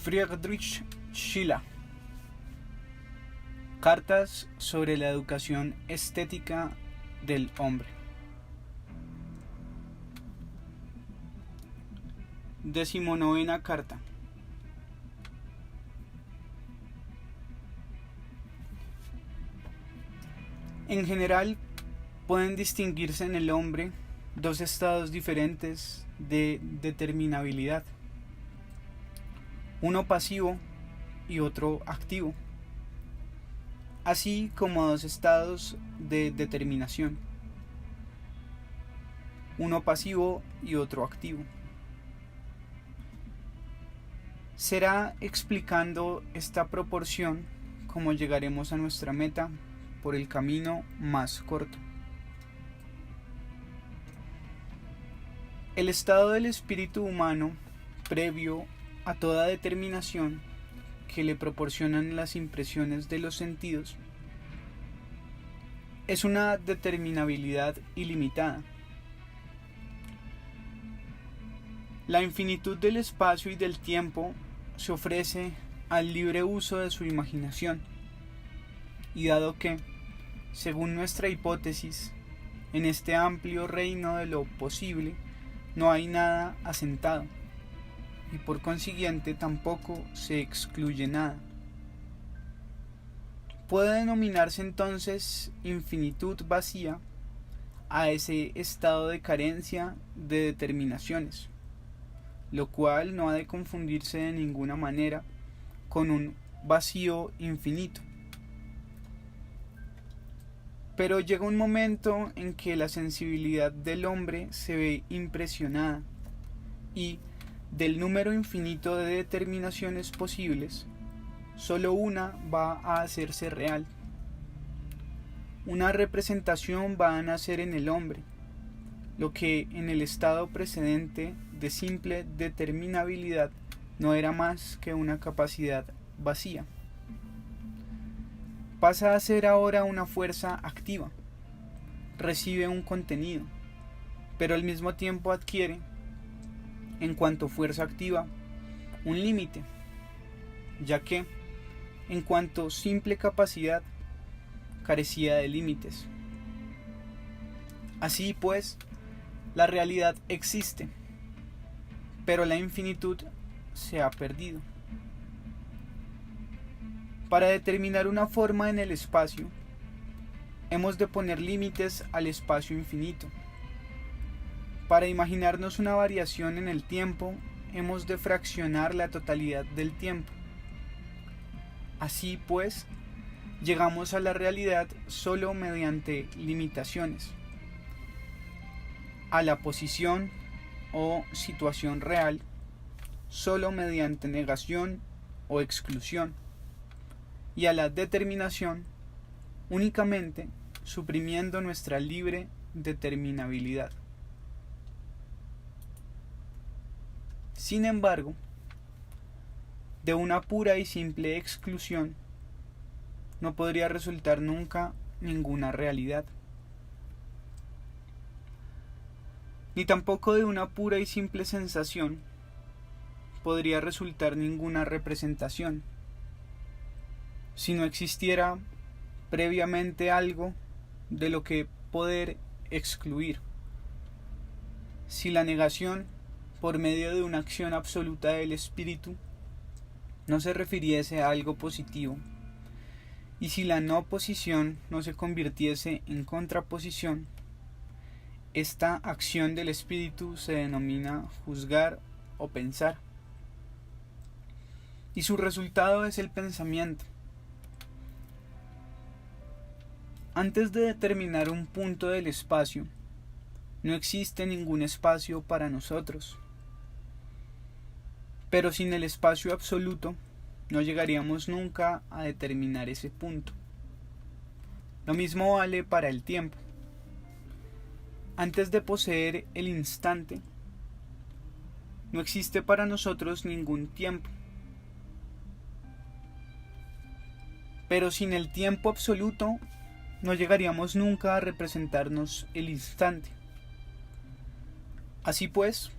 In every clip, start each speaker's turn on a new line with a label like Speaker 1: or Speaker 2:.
Speaker 1: Friedrich Schiller. Cartas sobre la educación estética del hombre. 19ª carta. En general, pueden distinguirse en el hombre dos estados diferentes de determinabilidad, uno pasivo y otro activo, así como dos estados de determinación, uno pasivo y otro activo. Será explicando esta proporción como llegaremos a nuestra meta por el camino más corto. El estado del espíritu humano, previo a toda determinación que le proporcionan las impresiones de los sentidos, es una determinabilidad ilimitada. La infinitud del espacio y del tiempo se ofrece al libre uso de su imaginación, y dado que, según nuestra hipótesis, en este amplio reino de lo posible no hay nada asentado, y por consiguiente tampoco se excluye nada, puede denominarse entonces infinitud vacía a ese estado de carencia de determinaciones, lo cual no ha de confundirse de ninguna manera con un vacío infinito. Pero llega un momento en que la sensibilidad del hombre se ve impresionada y, del número infinito de determinaciones posibles, solo una va a hacerse real. Una representación va a nacer en el hombre, lo que en el estado precedente de simple determinabilidad no era más que una capacidad vacía. Pasa a ser ahora una fuerza activa, recibe un contenido, pero al mismo tiempo adquiere, en cuanto fuerza activa, un límite, ya que, en cuanto simple capacidad, carecía de límites. Así pues, la realidad existe, pero la infinitud se ha perdido. Para determinar una forma en el espacio, hemos de poner límites al espacio infinito. Para imaginarnos una variación en el tiempo, hemos de fraccionar la totalidad del tiempo. Así pues, llegamos a la realidad solo mediante limitaciones. A la posición o situación real, solo mediante negación o exclusión. Y a la determinación, únicamente suprimiendo nuestra libre determinabilidad. Sin embargo, de una pura y simple exclusión no podría resultar nunca ninguna realidad, ni tampoco de una pura y simple sensación podría resultar ninguna representación, si no existiera previamente algo de lo que poder excluir. Si la negación, por medio de una acción absoluta del espíritu, no se refiriese a algo positivo, y si la no posición no se convirtiese en contraposición, esta acción del espíritu se denomina juzgar o pensar, y su resultado es el pensamiento. Antes de determinar un punto del espacio, no existe ningún espacio para nosotros. Pero sin el espacio absoluto, no llegaríamos nunca a determinar ese punto. Lo mismo vale para el tiempo. Antes de poseer el instante, no existe para nosotros ningún tiempo. Pero sin el tiempo absoluto, no llegaríamos nunca a representarnos el instante. Así pues,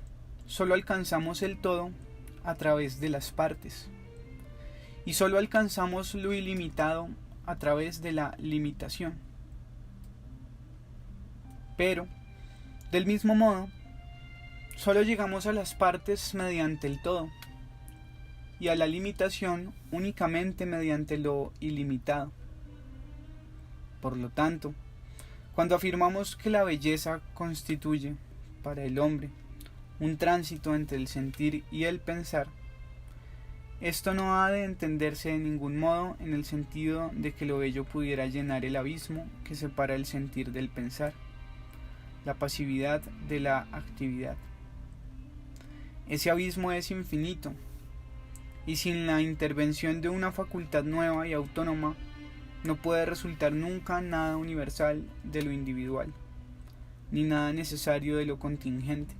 Speaker 1: solo alcanzamos el todo a través de las partes, y solo alcanzamos lo ilimitado a través de la limitación. Pero, del mismo modo, solo llegamos a las partes mediante el todo, y a la limitación únicamente mediante lo ilimitado. Por lo tanto, cuando afirmamos que la belleza constituye, para el hombre, un tránsito entre el sentir y el pensar, esto no ha de entenderse de ningún modo en el sentido de que lo bello pudiera llenar el abismo que separa el sentir del pensar, la pasividad de la actividad. Ese abismo es infinito, y sin la intervención de una facultad nueva y autónoma, no puede resultar nunca nada universal de lo individual, ni nada necesario de lo contingente.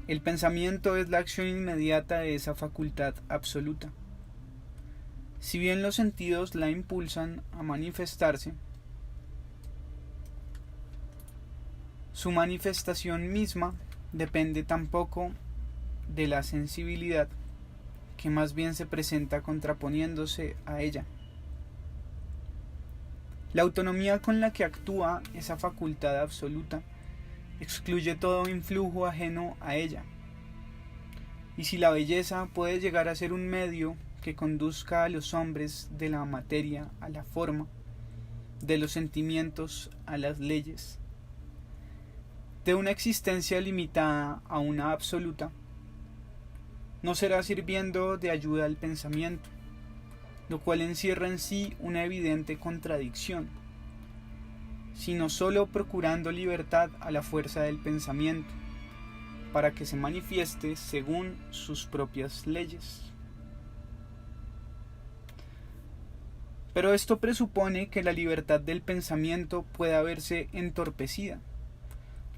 Speaker 1: El pensamiento es la acción inmediata de esa facultad absoluta. Si bien los sentidos la impulsan a manifestarse, su manifestación misma depende tampoco de la sensibilidad, que más bien se presenta contraponiéndose a ella. La autonomía con la que actúa esa facultad absoluta excluye todo influjo ajeno a ella. Y si la belleza puede llegar a ser un medio que conduzca a los hombres de la materia a la forma, de los sentimientos a las leyes, de una existencia limitada a una absoluta, no será sirviendo de ayuda al pensamiento, lo cual encierra en sí una evidente contradicción, sino sólo procurando libertad a la fuerza del pensamiento, para que se manifieste según sus propias leyes. Pero esto presupone que la libertad del pensamiento pueda verse entorpecida,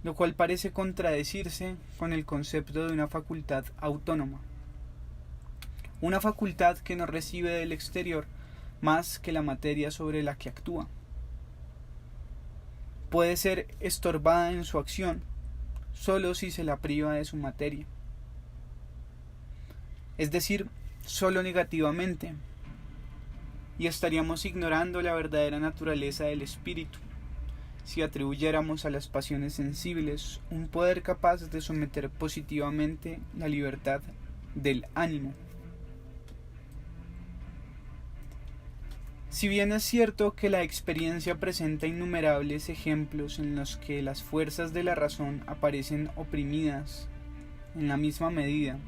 Speaker 1: lo cual parece contradecirse con el concepto de una facultad autónoma. Una facultad que no recibe del exterior más que la materia sobre la que actúa. Puede ser estorbada en su acción solo si se la priva de su materia, es decir, solo negativamente, y estaríamos ignorando la verdadera naturaleza del espíritu si atribuyéramos a las pasiones sensibles un poder capaz de someter positivamente la libertad del ánimo. Si bien es cierto que la experiencia presenta innumerables ejemplos en los que las fuerzas de la razón aparecen oprimidas en la misma medida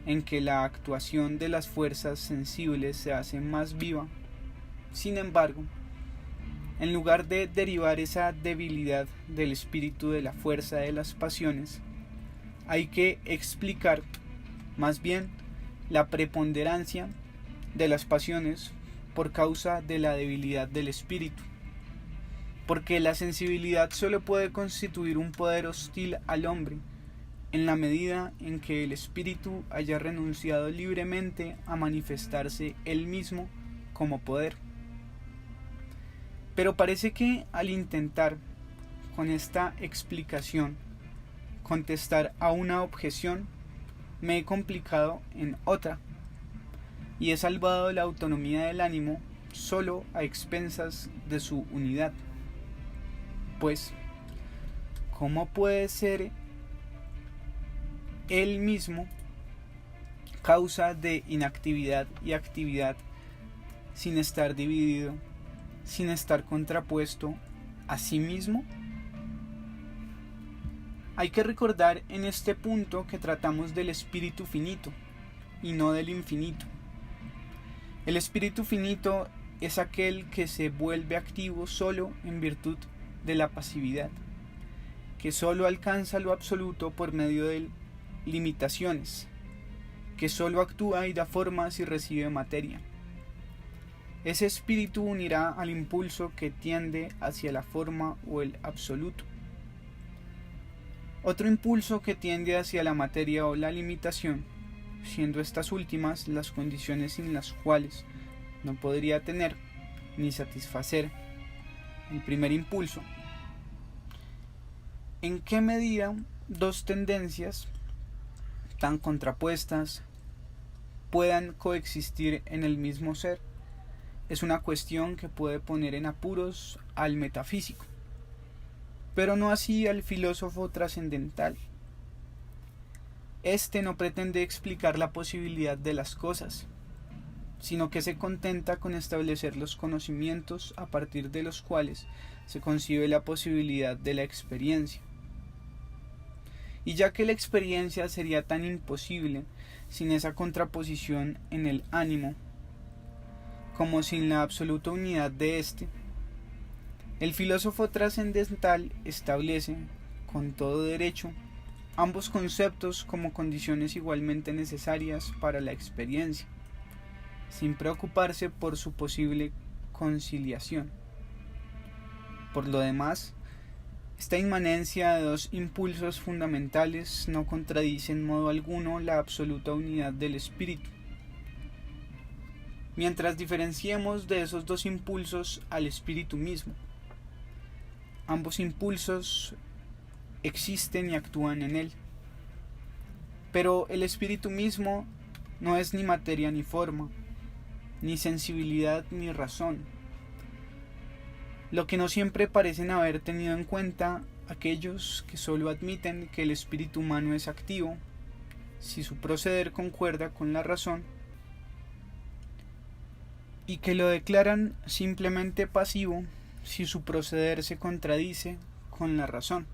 Speaker 1: en que la actuación de las fuerzas sensibles se hace más viva, sin embargo, en lugar de derivar esa debilidad del espíritu de la fuerza de las pasiones, hay que explicar más bien la preponderancia de las pasiones por causa de la debilidad del espíritu, porque la sensibilidad solo puede constituir un poder hostil al hombre en la medida en que el espíritu haya renunciado libremente a manifestarse él mismo como poder. Pero parece que al intentar con esta explicación contestar a una objeción, me he complicado en otra, y he salvado la autonomía del ánimo solo a expensas de su unidad. Pues, ¿cómo puede ser él mismo causa de inactividad y actividad sin estar dividido, sin estar contrapuesto a sí mismo? Hay que recordar en este punto que tratamos del espíritu finito y no del infinito. El espíritu finito es aquel que se vuelve activo solo en virtud de la pasividad, que solo alcanza lo absoluto por medio de limitaciones, que solo actúa y da forma si recibe materia. Ese espíritu unirá al impulso que tiende hacia la forma o el absoluto. Otro impulso que tiende hacia la materia o la limitación, siendo estas últimas las condiciones sin las cuales no podría tener ni satisfacer el primer impulso. ¿En qué medida dos tendencias tan contrapuestas puedan coexistir en el mismo ser es una cuestión que puede poner en apuros al metafísico, pero no así al filósofo trascendental. Este no pretende explicar la posibilidad de las cosas, sino que se contenta con establecer los conocimientos a partir de los cuales se concibe la posibilidad de la experiencia. Y ya que la experiencia sería tan imposible sin esa contraposición en el ánimo, como sin la absoluta unidad de éste, el filósofo trascendental establece, con todo derecho, ambos conceptos como condiciones igualmente necesarias para la experiencia, sin preocuparse por su posible conciliación. Por lo demás, esta inmanencia de dos impulsos fundamentales no contradice en modo alguno la absoluta unidad del espíritu. Mientras diferenciemos de esos dos impulsos al espíritu mismo, ambos impulsos existen y actúan en él. Pero el espíritu mismo no es ni materia ni forma, ni sensibilidad ni razón, lo que no siempre parecen haber tenido en cuenta aquellos que solo admiten que el espíritu humano es activo, si su proceder concuerda con la razón, y que lo declaran simplemente pasivo si su proceder se contradice con la razón.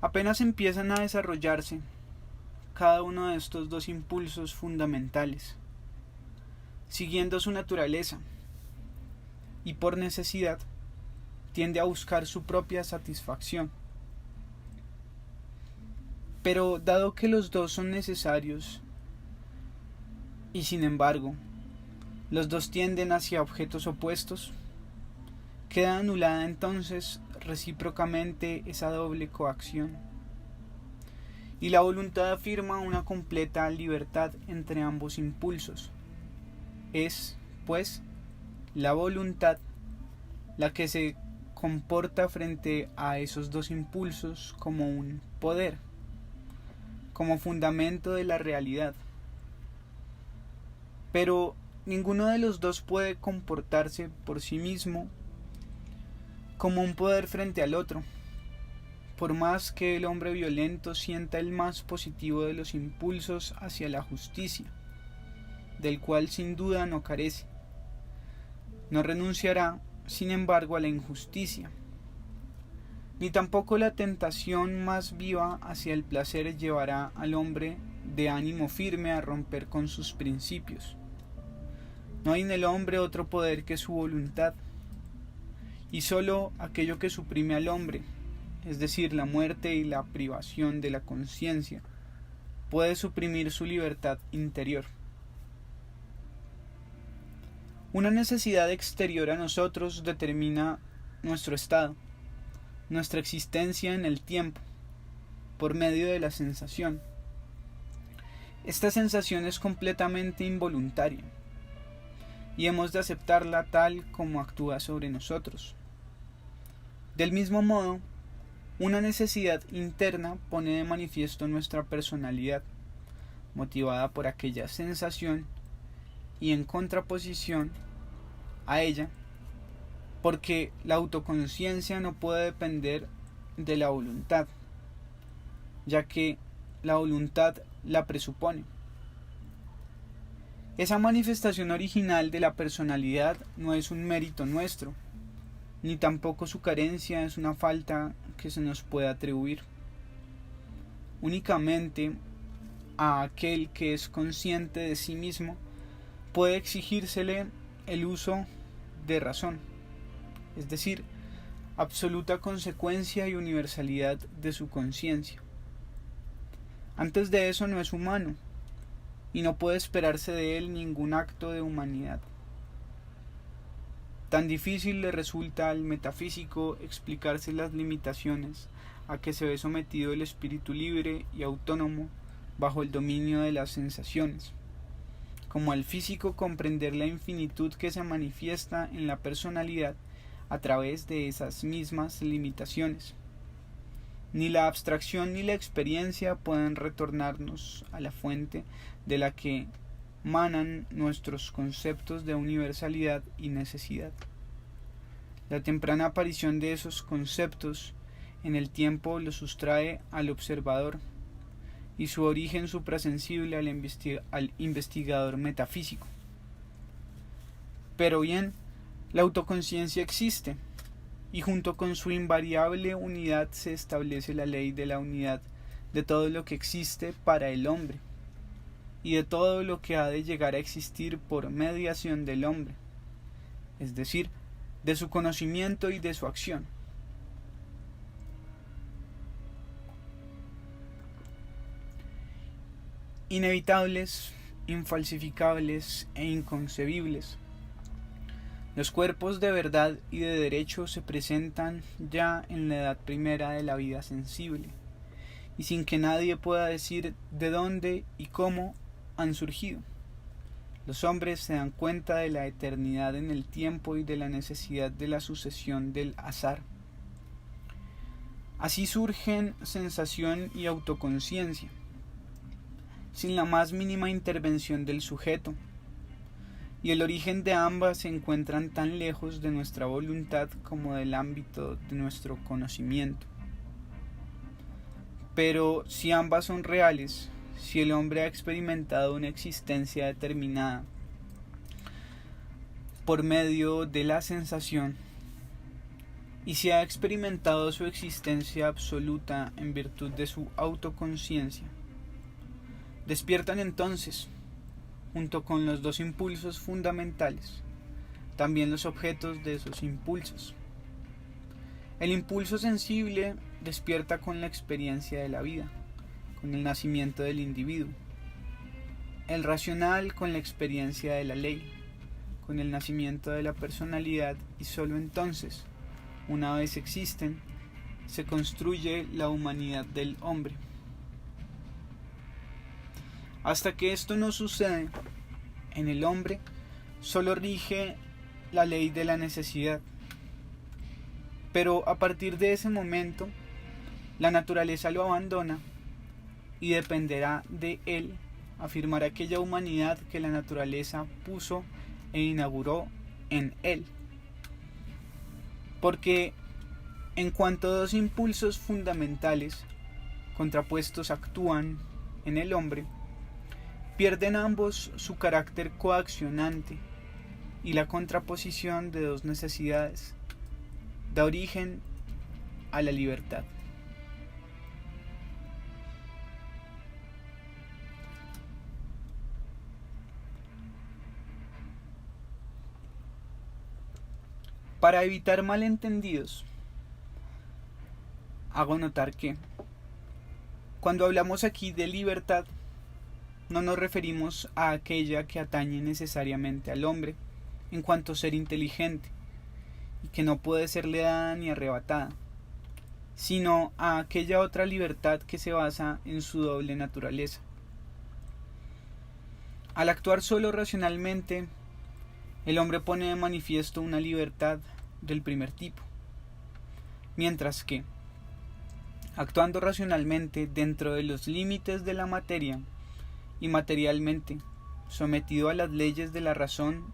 Speaker 1: Apenas empiezan a desarrollarse cada uno de estos dos impulsos fundamentales, siguiendo su naturaleza, y por necesidad tiende a buscar su propia satisfacción. Pero dado que los dos son necesarios, y sin embargo los dos tienden hacia objetos opuestos, queda anulada entonces recíprocamente esa doble coacción, y la voluntad afirma una completa libertad entre ambos impulsos. Es, pues, la voluntad la que se comporta frente a esos dos impulsos como un poder, como fundamento de la realidad. Pero ninguno de los dos puede comportarse por sí mismo como un poder frente al otro, por más que el hombre violento sienta el más positivo de los impulsos hacia la justicia, del cual sin duda no carece. No renunciará, sin embargo, a la injusticia, ni tampoco la tentación más viva hacia el placer llevará al hombre de ánimo firme a romper con sus principios. No hay en el hombre otro poder que su voluntad, y sólo aquello que suprime al hombre, es decir, la muerte y la privación de la conciencia, puede suprimir su libertad interior. Una necesidad exterior a nosotros determina nuestro estado, nuestra existencia en el tiempo, por medio de la sensación. Esta sensación es completamente involuntaria, y hemos de aceptarla tal como actúa sobre nosotros. Del mismo modo, una necesidad interna pone de manifiesto nuestra personalidad, motivada por aquella sensación y en contraposición a ella, porque la autoconciencia no puede depender de la voluntad, ya que la voluntad la presupone. Esa manifestación original de la personalidad no es un mérito nuestro, ni tampoco su carencia es una falta que se nos pueda atribuir. Únicamente a aquel que es consciente de sí mismo puede exigírsele el uso de razón, es decir, absoluta consecuencia y universalidad de su conciencia. Antes de eso no es humano, y no puede esperarse de él ningún acto de humanidad. Tan difícil le resulta al metafísico explicarse las limitaciones a que se ve sometido el espíritu libre y autónomo bajo el dominio de las sensaciones, como al físico comprender la infinitud que se manifiesta en la personalidad a través de esas mismas limitaciones. Ni la abstracción ni la experiencia pueden retornarnos a la fuente de la que manan nuestros conceptos de universalidad y necesidad. La temprana aparición de esos conceptos en el tiempo los sustrae al observador y su origen suprasensible al investigador metafísico. Pero bien, la autoconciencia existe, y junto con su invariable unidad se establece la ley de la unidad de todo lo que existe para el hombre, y de todo lo que ha de llegar a existir por mediación del hombre, es decir, de su conocimiento y de su acción. Inevitables, infalsificables e inconcebibles, los cuerpos de verdad y de derecho se presentan ya en la edad primera de la vida sensible, y sin que nadie pueda decir de dónde y cómo han surgido. Los hombres se dan cuenta de la eternidad en el tiempo y de la necesidad de la sucesión del azar. Así surgen sensación y autoconciencia, sin la más mínima intervención del sujeto, y el origen de ambas se encuentran tan lejos de nuestra voluntad como del ámbito de nuestro conocimiento. Pero si ambas son reales, si el hombre ha experimentado una existencia determinada por medio de la sensación, y si ha experimentado su existencia absoluta en virtud de su autoconciencia, despiertan entonces, junto con los dos impulsos fundamentales, también los objetos de esos impulsos. El impulso sensible despierta con la experiencia de la vida, con el nacimiento del individuo. El racional con la experiencia de la ley, con el nacimiento de la personalidad, y sólo entonces, una vez existen, se construye la humanidad del hombre. Hasta que esto no sucede, en el hombre solo rige la ley de la necesidad. Pero a partir de ese momento, la naturaleza lo abandona y dependerá de él afirmar aquella humanidad que la naturaleza puso e inauguró en él. Porque en cuanto dos impulsos fundamentales contrapuestos actúan en el hombre, pierden ambos su carácter coaccionante, y la contraposición de dos necesidades da origen a la libertad. Para evitar malentendidos, hago notar que, cuando hablamos aquí de libertad, no nos referimos a aquella que atañe necesariamente al hombre en cuanto ser inteligente y que no puede serle dada ni arrebatada, sino a aquella otra libertad que se basa en su doble naturaleza. Al actuar solo racionalmente, el hombre pone de manifiesto una libertad del primer tipo, mientras que, actuando racionalmente dentro de los límites de la materia y materialmente, sometido a las leyes de la razón,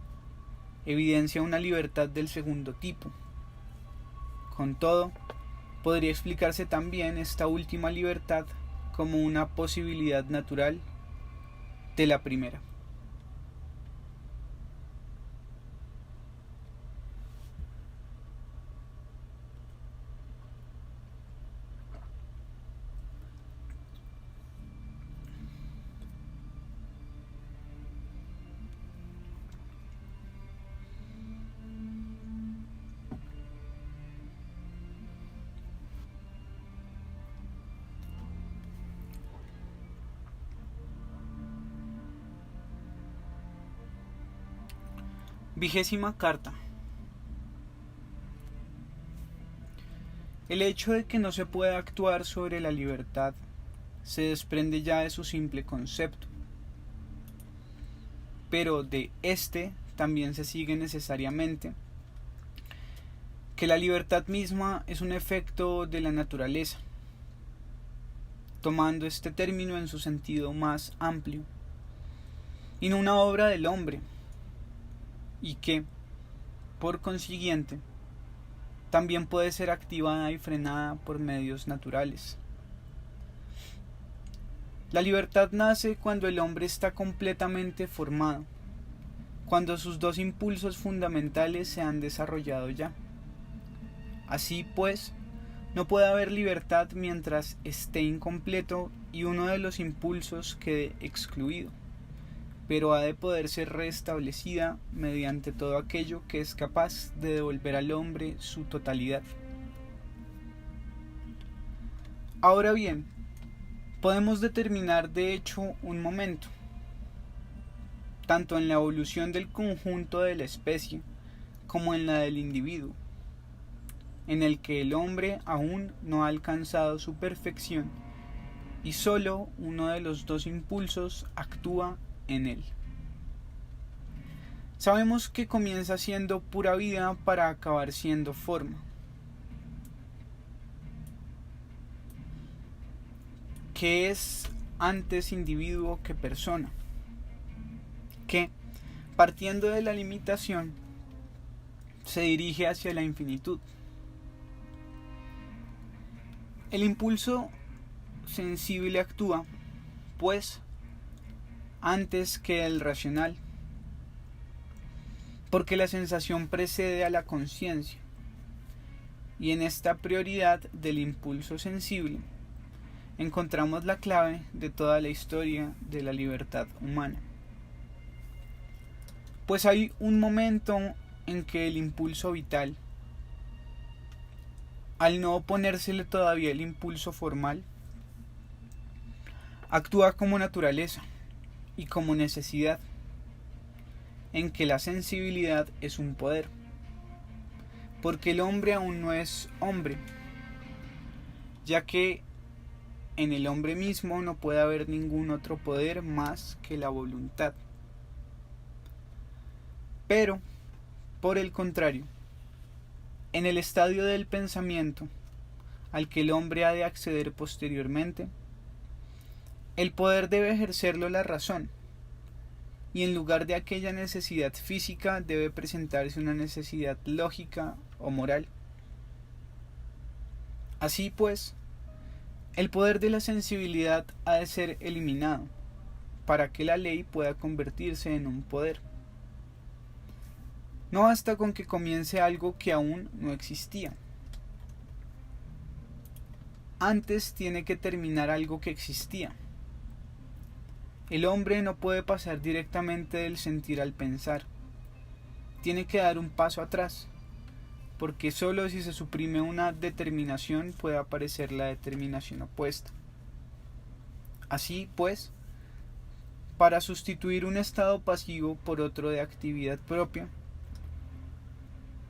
Speaker 1: evidencia una libertad del segundo tipo. Con todo, podría explicarse también esta última libertad como una posibilidad natural de la primera. Vigésima carta. El hecho de que no se pueda actuar sobre la libertad se desprende ya de su simple concepto, pero de este también se sigue necesariamente que la libertad misma es un efecto de la naturaleza, tomando este término en su sentido más amplio, y no una obra del hombre, y que, por consiguiente, también puede ser activada y frenada por medios naturales. La libertad nace cuando el hombre está completamente formado, cuando sus dos impulsos fundamentales se han desarrollado ya. Así pues, no puede haber libertad mientras esté incompleto y uno de los impulsos quede excluido, pero ha de poder ser restablecida mediante todo aquello que es capaz de devolver al hombre su totalidad. Ahora bien, podemos determinar de hecho un momento, tanto en la evolución del conjunto de la especie como en la del individuo, en el que el hombre aún no ha alcanzado su perfección y solo uno de los dos impulsos actúa en él. Sabemos que comienza siendo pura vida para acabar siendo forma, que es antes individuo que persona, que, partiendo de la limitación, se dirige hacia la infinitud. El impulso sensible actúa, pues, antes que el racional, porque la sensación precede a la conciencia, y en esta prioridad del impulso sensible encontramos la clave de toda la historia de la libertad humana. Pues hay un momento en que el impulso vital, al no oponérsele todavía el impulso formal, actúa como naturaleza y como necesidad, en que la sensibilidad es un poder, porque el hombre aún no es hombre, ya que en el hombre mismo no puede haber ningún otro poder más que la voluntad. Pero, por el contrario, en el estadio del pensamiento, al que el hombre ha de acceder posteriormente, el poder debe ejercerlo la razón, y en lugar de aquella necesidad física debe presentarse una necesidad lógica o moral. Así pues, el poder de la sensibilidad ha de ser eliminado para que la ley pueda convertirse en un poder. No basta con que comience algo que aún no existía. Antes tiene que terminar algo que existía. El hombre no puede pasar directamente del sentir al pensar. Tiene que dar un paso atrás, porque sólo si se suprime una determinación puede aparecer la determinación opuesta. Así pues, para sustituir un estado pasivo por otro de actividad propia,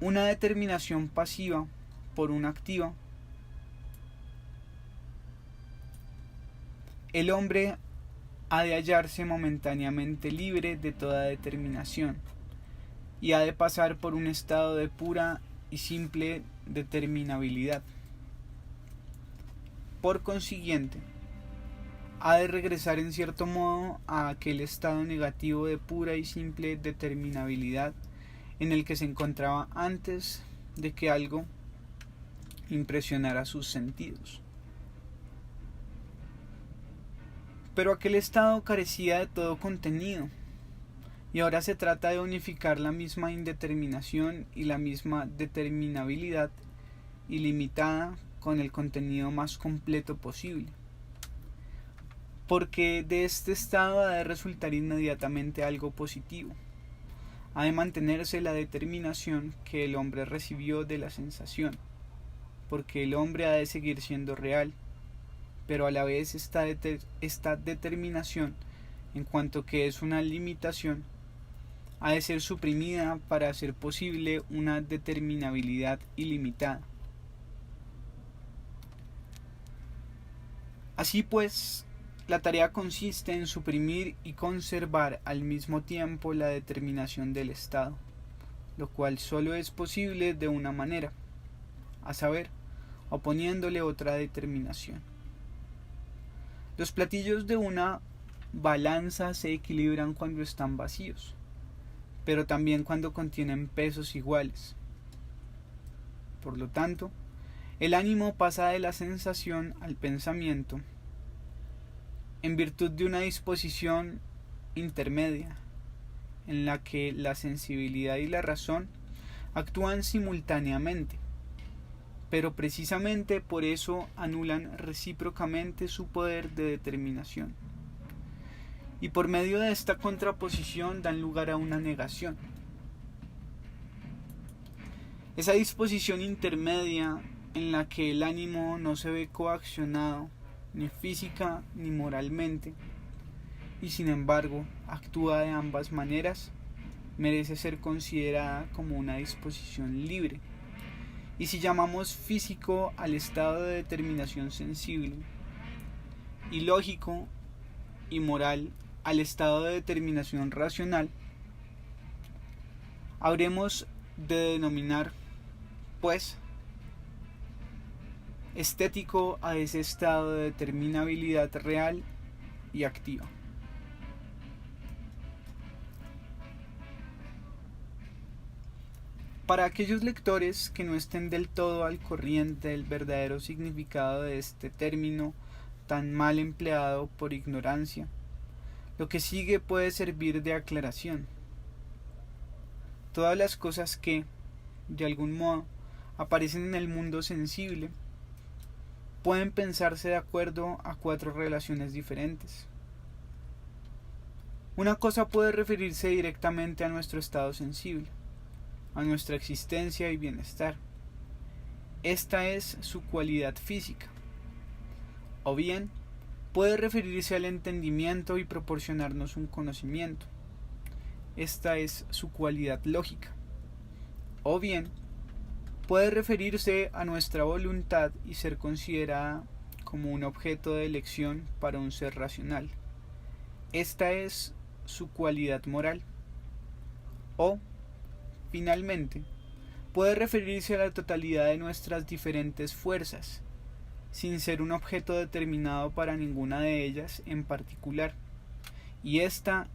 Speaker 1: una determinación pasiva por una activa, el hombre ha de hallarse momentáneamente libre de toda determinación y ha de pasar por un estado de pura y simple determinabilidad. Por consiguiente, ha de regresar en cierto modo a aquel estado negativo de pura y simple determinabilidad en el que se encontraba antes de que algo impresionara sus sentidos. Pero aquel estado carecía de todo contenido, y ahora se trata de unificar la misma indeterminación y la misma determinabilidad ilimitada con el contenido más completo posible, porque de este estado ha de resultar inmediatamente algo positivo. Ha de mantenerse la determinación que el hombre recibió de la sensación, porque el hombre ha de seguir siendo real, pero a la vez esta determinación, en cuanto que es una limitación, ha de ser suprimida para hacer posible una determinabilidad ilimitada. Así pues, la tarea consiste en suprimir y conservar al mismo tiempo la determinación del estado, lo cual solo es posible de una manera, a saber, oponiéndole otra determinación. Los platillos de una balanza se equilibran cuando están vacíos, pero también cuando contienen pesos iguales. Por lo tanto, el ánimo pasa de la sensación al pensamiento en virtud de una disposición intermedia, en la que la sensibilidad y la razón actúan simultáneamente, pero precisamente por eso anulan recíprocamente su poder de determinación, y por medio de esta contraposición dan lugar a una negación. Esa disposición intermedia en la que el ánimo no se ve coaccionado ni física ni moralmente, y sin embargo actúa de ambas maneras, merece ser considerada como una disposición libre. Y si llamamos físico al estado de determinación sensible, y lógico y moral al estado de determinación racional, habremos de denominar, pues, estético a ese estado de determinabilidad real y activa. Para aquellos lectores que no estén del todo al corriente del verdadero significado de este término tan mal empleado por ignorancia, lo que sigue puede servir de aclaración. Todas las cosas que, de algún modo, aparecen en el mundo sensible pueden pensarse de acuerdo a 4 relaciones diferentes. Una cosa puede referirse directamente a nuestro estado sensible, a nuestra existencia y bienestar. Esta es su cualidad física. O bien, puede referirse al entendimiento y proporcionarnos un conocimiento. Esta es su cualidad lógica. O bien, puede referirse a nuestra voluntad y ser considerada como un objeto de elección para un ser racional. Esta es su cualidad moral. O, finalmente, puede referirse a la totalidad de nuestras diferentes fuerzas, sin ser un objeto determinado para ninguna de ellas en particular, y esta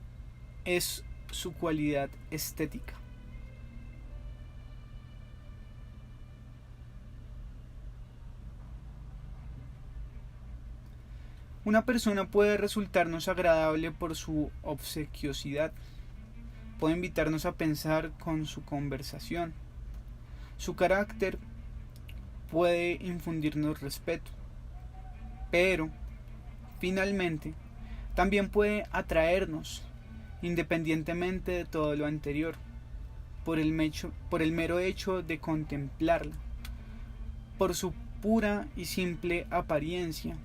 Speaker 1: es su cualidad estética. Una persona puede resultarnos agradable por su obsequiosidad, puede invitarnos a pensar con su conversación. Su carácter puede infundirnos respeto, pero, finalmente, también puede atraernos, independientemente de todo lo anterior, por el mero hecho de contemplarla, por su pura y simple apariencia,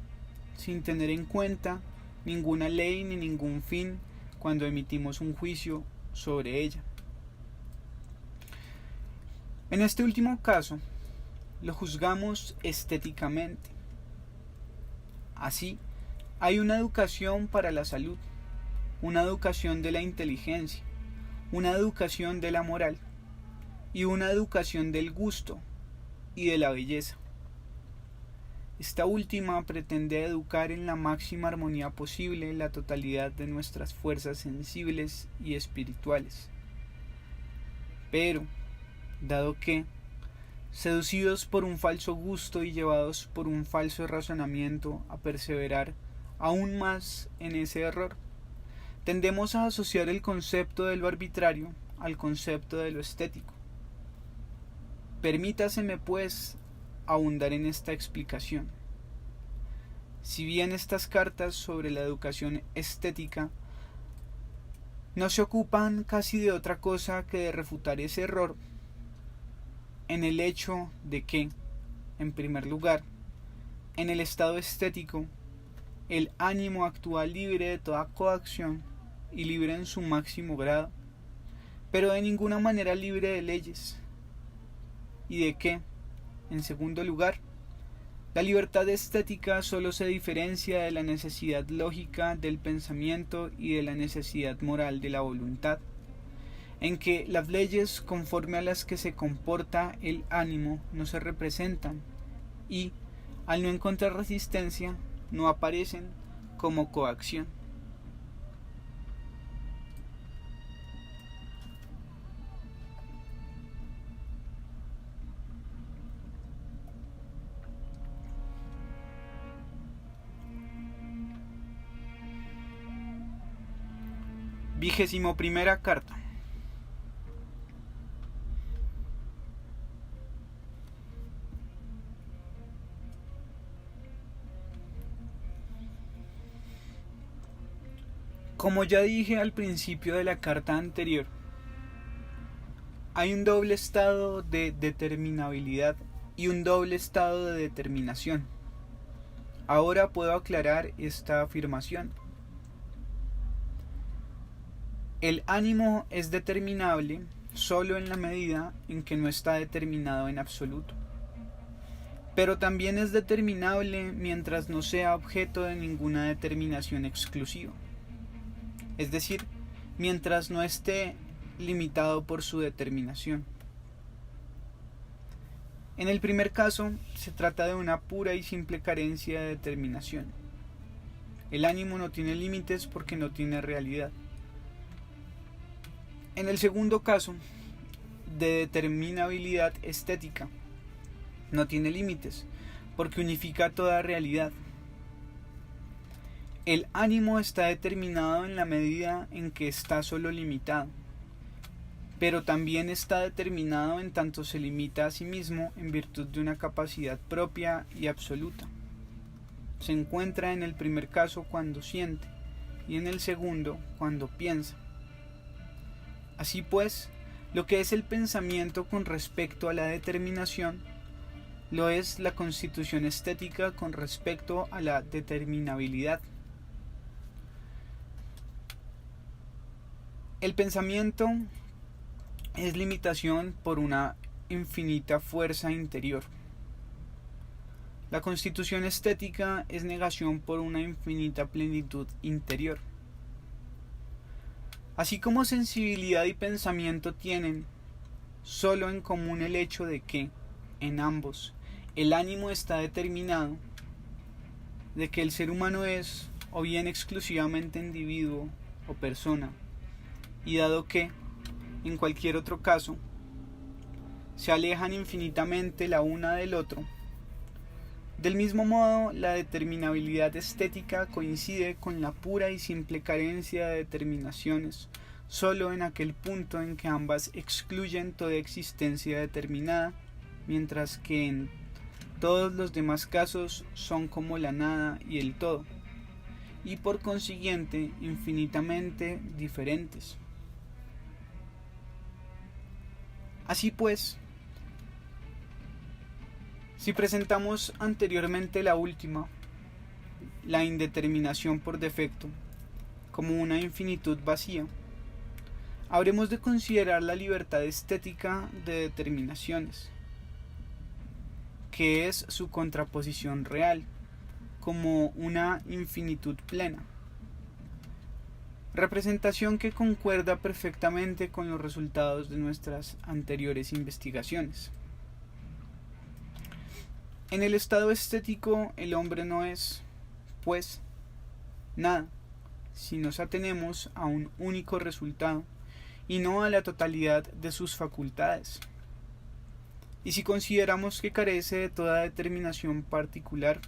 Speaker 1: sin tener en cuenta ninguna ley ni ningún fin cuando emitimos un juicio sobre ella. En este último caso, lo juzgamos estéticamente. Así, hay una educación para la salud, una educación de la inteligencia, una educación de la moral y una educación del gusto y de la belleza. Esta última pretende educar en la máxima armonía posible la totalidad de nuestras fuerzas sensibles y espirituales. Pero, dado que, seducidos por un falso gusto y llevados por un falso razonamiento a perseverar aún más en ese error, tendemos a asociar el concepto de lo arbitrario al concepto de lo estético. Permítaseme, pues, ahondar en esta explicación. Si bien estas cartas sobre la educación estética no se ocupan casi de otra cosa que de refutar ese error, en el hecho de que, en primer lugar, en el estado estético, el ánimo actúa libre de toda coacción y libre en su máximo grado, pero de ninguna manera libre de leyes, y de que, en segundo lugar, la libertad estética solo se diferencia de la necesidad lógica del pensamiento y de la necesidad moral de la voluntad, en que las leyes conforme a las que se comporta el ánimo no se representan y, al no encontrar resistencia, no aparecen como coacción. Vigésimo-primera carta. Como ya dije al principio de la carta anterior, hay un doble estado de determinabilidad y un doble estado de determinación. Ahora puedo aclarar esta afirmación. El ánimo es determinable solo en la medida en que no está determinado en absoluto, pero también es determinable mientras no sea objeto de ninguna determinación exclusiva, es decir, mientras no esté limitado por su determinación. En el primer caso, se trata de una pura y simple carencia de determinación. El ánimo no tiene límites porque no tiene realidad. En el segundo caso, de determinabilidad estética, no tiene límites, porque unifica toda realidad. El ánimo está determinado en la medida en que está solo limitado, pero también está determinado en tanto se limita a sí mismo en virtud de una capacidad propia y absoluta. Se encuentra en el primer caso cuando siente, y en el segundo cuando piensa. Así pues, lo que es el pensamiento con respecto a la determinación, lo es la constitución estética con respecto a la determinabilidad. El pensamiento es limitación por una infinita fuerza interior. La constitución estética es negación por una infinita plenitud interior. Así como sensibilidad y pensamiento tienen solo en común el hecho de que, en ambos, el ánimo está determinado, de que el ser humano es o bien exclusivamente individuo o persona, y dado que, en cualquier otro caso, se alejan infinitamente la una del otro, del mismo modo la determinabilidad estética coincide con la pura y simple carencia de determinaciones, solo en aquel punto en que ambas excluyen toda existencia determinada, mientras que en todos los demás casos son como la nada y el todo, y por consiguiente infinitamente diferentes. Así pues, si presentamos anteriormente la última, la indeterminación por defecto, como una infinitud vacía, habremos de considerar la libertad estética de determinaciones, que es su contraposición real, como una infinitud plena, representación que concuerda perfectamente con los resultados de nuestras anteriores investigaciones. En el estado estético el hombre no es, pues, nada, si nos atenemos a un único resultado y no a la totalidad de sus facultades. Y si consideramos que carece de toda determinación particular,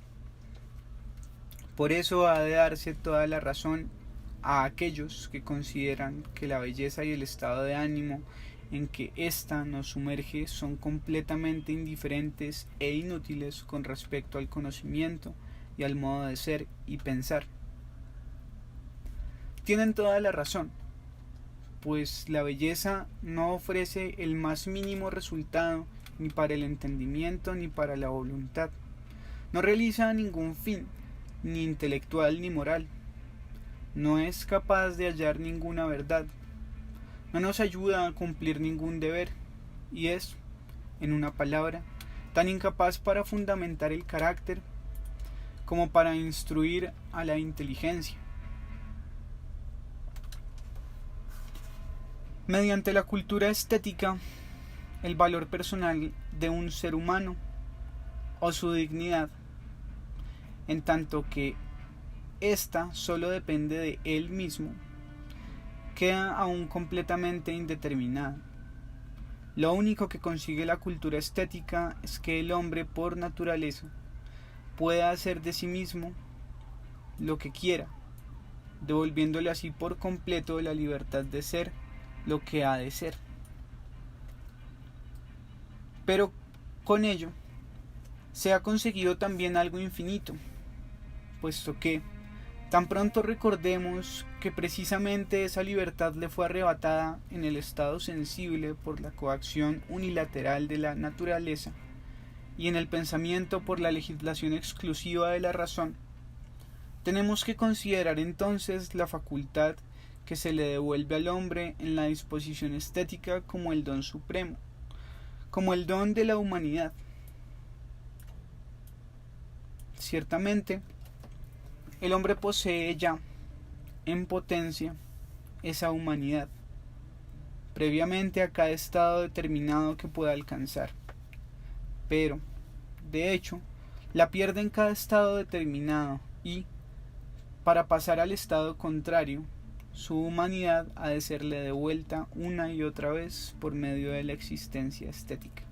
Speaker 1: por eso ha de darse toda la razón a aquellos que consideran que la belleza y el estado de ánimo en que ésta nos sumerge son completamente indiferentes e inútiles con respecto al conocimiento y al modo de ser y pensar. Tienen toda la razón, pues la belleza no ofrece el más mínimo resultado ni para el entendimiento ni para la voluntad. No realiza ningún fin, ni intelectual ni moral. No es capaz de hallar ninguna verdad. No nos ayuda a cumplir ningún deber, y es, en una palabra, tan incapaz para fundamentar el carácter como para instruir a la inteligencia. Mediante la cultura estética, el valor personal de un ser humano o su dignidad, en tanto que ésta solo depende de él mismo, queda aún completamente indeterminada. Lo único que consigue la cultura estética es que el hombre, por naturaleza, pueda hacer de sí mismo lo que quiera, devolviéndole así por completo la libertad de ser lo que ha de ser. Pero con ello se ha conseguido también algo infinito, puesto que tan pronto recordemos que precisamente esa libertad le fue arrebatada en el estado sensible por la coacción unilateral de la naturaleza y en el pensamiento por la legislación exclusiva de la razón, tenemos que considerar entonces la facultad que se le devuelve al hombre en la disposición estética como el don supremo, como el don de la humanidad. Ciertamente, el hombre posee ya, en potencia, esa humanidad, previamente a cada estado determinado que pueda alcanzar. Pero, de hecho, la pierde en cada estado determinado y, para pasar al estado contrario, su humanidad ha de serle devuelta una y otra vez por medio de la existencia estética.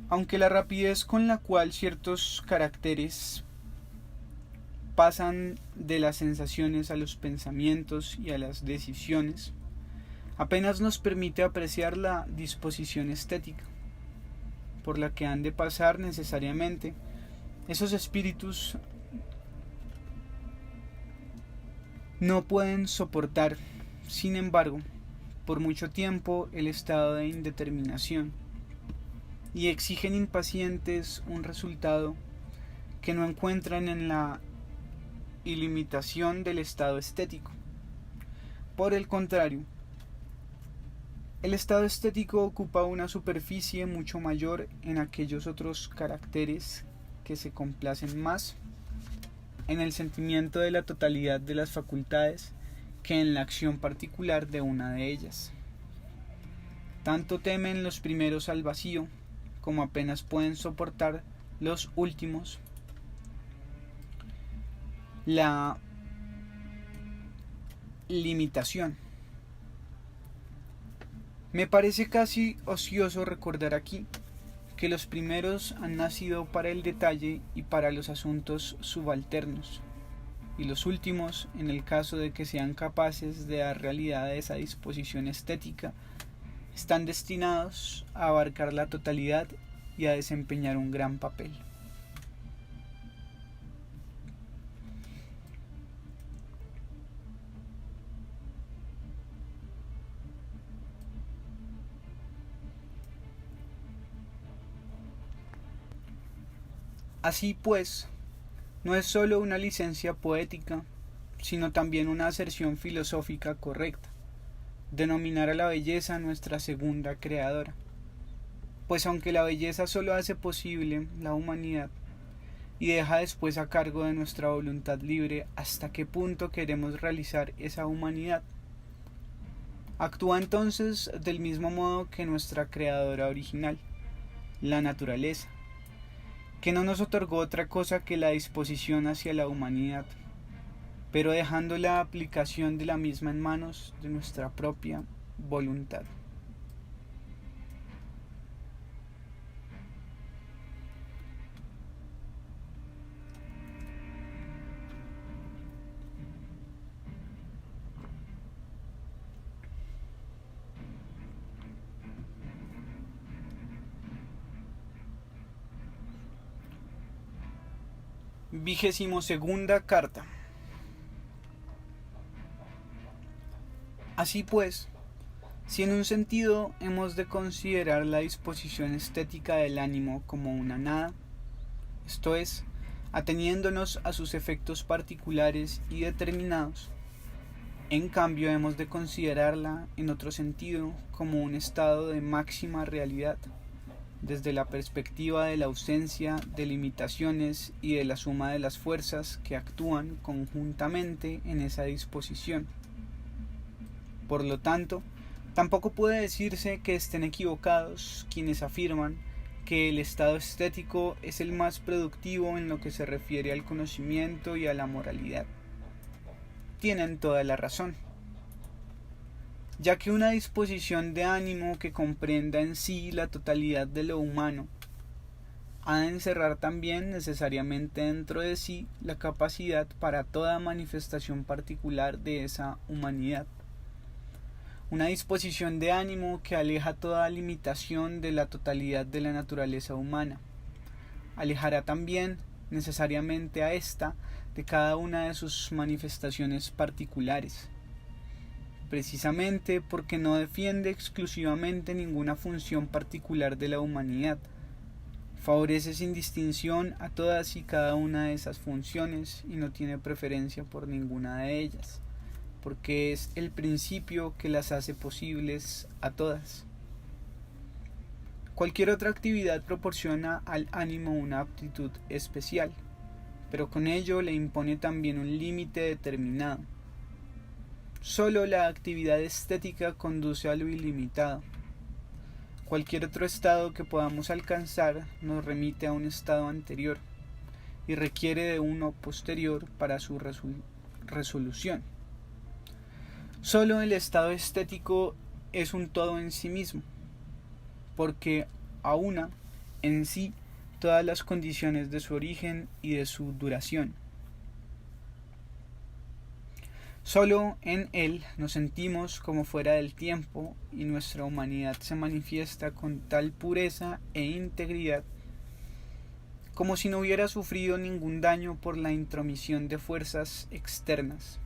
Speaker 1: Aunque la rapidez con la cual ciertos caracteres pasan de las sensaciones a los pensamientos y a las decisiones, apenas nos permite apreciar la disposición estética, por la que han de pasar necesariamente esos espíritus, no pueden soportar, sin embargo, por mucho tiempo el estado de indeterminación y exigen impacientes un resultado que no encuentran en la ilimitación del estado estético. Por el contrario, el estado estético ocupa una superficie mucho mayor en aquellos otros caracteres que se complacen más en el sentimiento de la totalidad de las facultades que en la acción particular de una de ellas. Tanto temen los primeros al vacío, como apenas pueden soportar los últimos la limitación. Me parece casi ocioso recordar aquí que los primeros han nacido para el detalle y para los asuntos subalternos, y los últimos, en el caso de que sean capaces de dar realidad a esa disposición estética, están destinados a abarcar la totalidad y a desempeñar un gran papel. Así pues, no es sólo una licencia poética, sino también una aserción filosófica correcta, denominar a la belleza nuestra segunda creadora, pues aunque la belleza solo hace posible la humanidad y deja después a cargo de nuestra voluntad libre hasta qué punto queremos realizar esa humanidad, actúa entonces del mismo modo que nuestra creadora original, la naturaleza, que no nos otorgó otra cosa que la disposición hacia la humanidad, pero dejando la aplicación de la misma en manos de nuestra propia voluntad. XXII carta. Así pues, si en un sentido hemos de considerar la disposición estética del ánimo como una nada, esto es, ateniéndonos a sus efectos particulares y determinados, en cambio hemos de considerarla en otro sentido como un estado de máxima realidad, desde la perspectiva de la ausencia de limitaciones y de la suma de las fuerzas que actúan conjuntamente en esa disposición. Por lo tanto, tampoco puede decirse que estén equivocados quienes afirman que el estado estético es el más productivo en lo que se refiere al conocimiento y a la moralidad. Tienen toda la razón, ya que una disposición de ánimo que comprenda en sí la totalidad de lo humano ha de encerrar también necesariamente dentro de sí la capacidad para toda manifestación particular de esa humanidad. Una disposición de ánimo que aleja toda limitación de la totalidad de la naturaleza humana. Alejará también necesariamente a ésta de cada una de sus manifestaciones particulares, precisamente porque no defiende exclusivamente ninguna función particular de la humanidad. Favorece sin distinción a todas y cada una de esas funciones y no tiene preferencia por ninguna de ellas, porque es el principio que las hace posibles a todas. Cualquier otra actividad proporciona al ánimo una aptitud especial, pero con ello le impone también un límite determinado. Solo la actividad estética conduce a lo ilimitado. Cualquier otro estado que podamos alcanzar nos remite a un estado anterior y requiere de uno posterior para su resolución. Solo el estado estético es un todo en sí mismo, porque aúna en sí todas las condiciones de su origen y de su duración. Solo en él nos sentimos como fuera del tiempo y nuestra humanidad se manifiesta con tal pureza e integridad como si no hubiera sufrido ningún daño por la intromisión de fuerzas externas.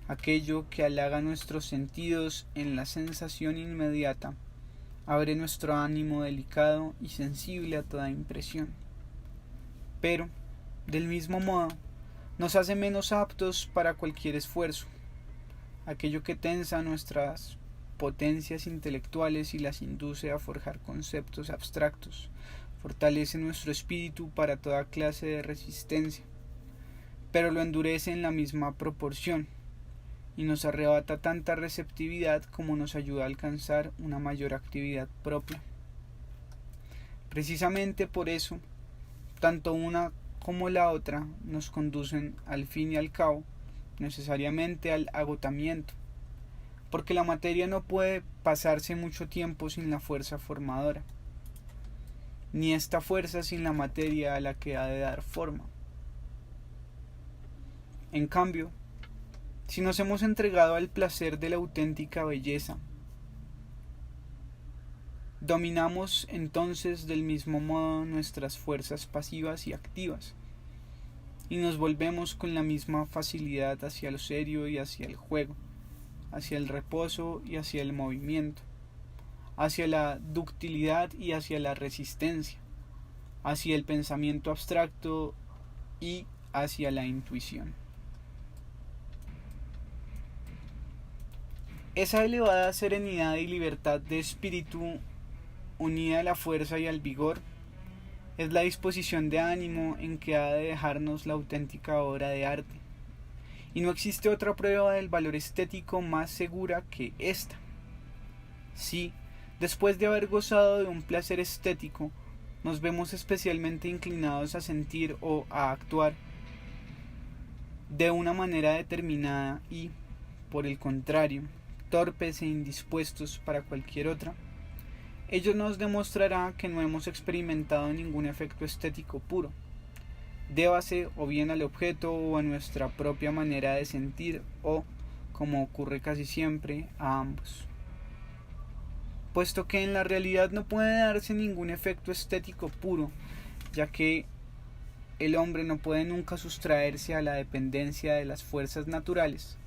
Speaker 1: Aquello que halaga nuestros sentidos en la sensación inmediata abre nuestro ánimo delicado y sensible a toda impresión. Pero, del mismo modo, nos hace menos aptos para cualquier esfuerzo. Aquello que tensa nuestras potencias intelectuales y las induce a forjar conceptos abstractos, fortalece nuestro espíritu para toda clase de resistencia, pero lo endurece en la misma proporción, y nos arrebata tanta receptividad como nos ayuda a alcanzar una mayor actividad propia. Precisamente por eso, tanto una como la otra nos conducen al fin y al cabo necesariamente al agotamiento, porque la materia no puede pasarse mucho tiempo sin la fuerza formadora, ni esta fuerza sin la materia a la que ha de dar forma. En cambio, si nos hemos entregado al placer de la auténtica belleza, dominamos entonces del mismo modo nuestras fuerzas pasivas y activas, y nos volvemos con la misma facilidad hacia lo serio y hacia el juego, hacia el reposo y hacia el movimiento, hacia la ductilidad y hacia la resistencia, hacia el pensamiento abstracto y hacia la intuición. Esa elevada serenidad y libertad de espíritu, unida a la fuerza y al vigor, es la disposición de ánimo en que ha de dejarnos la auténtica obra de arte. Y no existe otra prueba del valor estético más segura que esta. Si, después de haber gozado de un placer estético, nos vemos especialmente inclinados a sentir o a actuar de una manera determinada y, por el contrario, torpes e indispuestos para cualquier otra, ello nos demostrará que no hemos experimentado ningún efecto estético puro, débase o bien al objeto o a nuestra propia manera de sentir o, como ocurre casi siempre, a ambos. Puesto que en la realidad no puede darse ningún efecto estético puro, ya que el hombre no puede nunca sustraerse a la dependencia de las fuerzas naturales,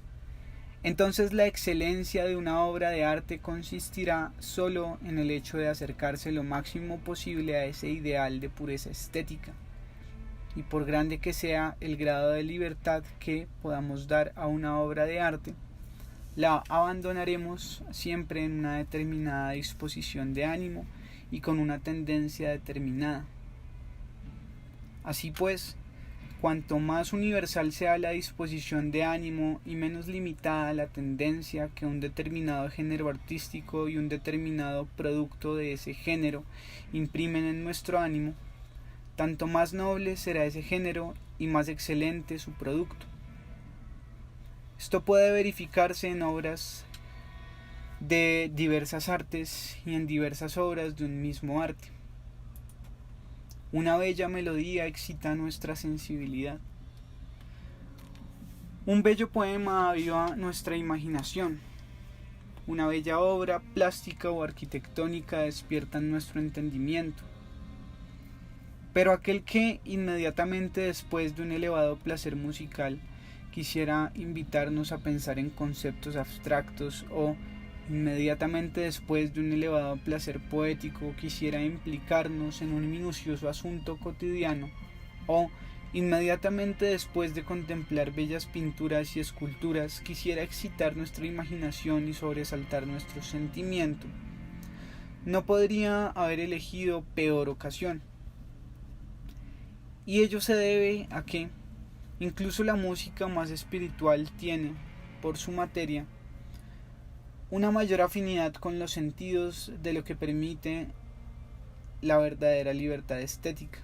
Speaker 1: entonces la excelencia de una obra de arte consistirá solo en el hecho de acercarse lo máximo posible a ese ideal de pureza estética, y por grande que sea el grado de libertad que podamos dar a una obra de arte, la abandonaremos siempre en una determinada disposición de ánimo y con una tendencia determinada. Así pues, cuanto más universal sea la disposición de ánimo y menos limitada la tendencia que un determinado género artístico y un determinado producto de ese género imprimen en nuestro ánimo, tanto más noble será ese género y más excelente su producto. Esto puede verificarse en obras de diversas artes y en diversas obras de un mismo arte. Una bella melodía excita nuestra sensibilidad. Un bello poema aviva nuestra imaginación. Una bella obra plástica o arquitectónica despierta nuestro entendimiento. Pero aquel que inmediatamente después de un elevado placer musical quisiera invitarnos a pensar en conceptos abstractos o inmediatamente después de un elevado placer poético quisiera implicarnos en un minucioso asunto cotidiano o inmediatamente después de contemplar bellas pinturas y esculturas quisiera excitar nuestra imaginación y sobresaltar nuestro sentimiento, no podría haber elegido peor ocasión. Y ello se debe a que incluso la música más espiritual tiene, por su materia, una mayor afinidad con los sentidos de lo que permite la verdadera libertad estética,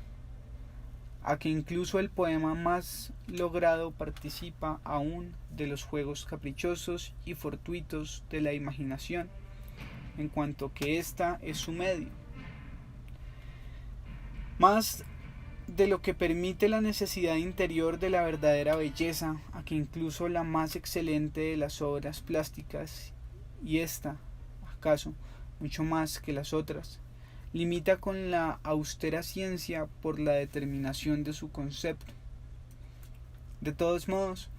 Speaker 1: a que incluso el poema más logrado participa aún de los juegos caprichosos y fortuitos de la imaginación, en cuanto que ésta es su medio. Más de lo que permite la necesidad interior de la verdadera belleza, a que incluso la más excelente de las obras plásticas, y esta, acaso, mucho más que las otras, limita con la austera ciencia por la determinación de su concepto. De todos modos,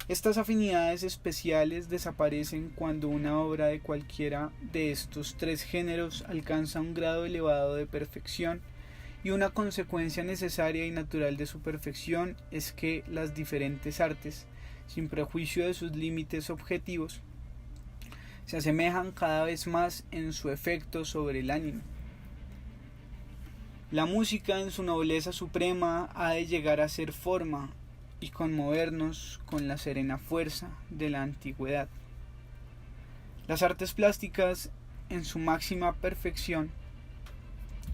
Speaker 1: estas afinidades especiales desaparecen cuando una obra de cualquiera de estos tres géneros alcanza un grado elevado de perfección, y una consecuencia necesaria y natural de su perfección es que las diferentes artes, sin prejuicio de sus límites objetivos, se asemejan cada vez más en su efecto sobre el ánimo. La música en su nobleza suprema ha de llegar a ser forma y conmovernos con la serena fuerza de la antigüedad. Las artes plásticas en su máxima perfección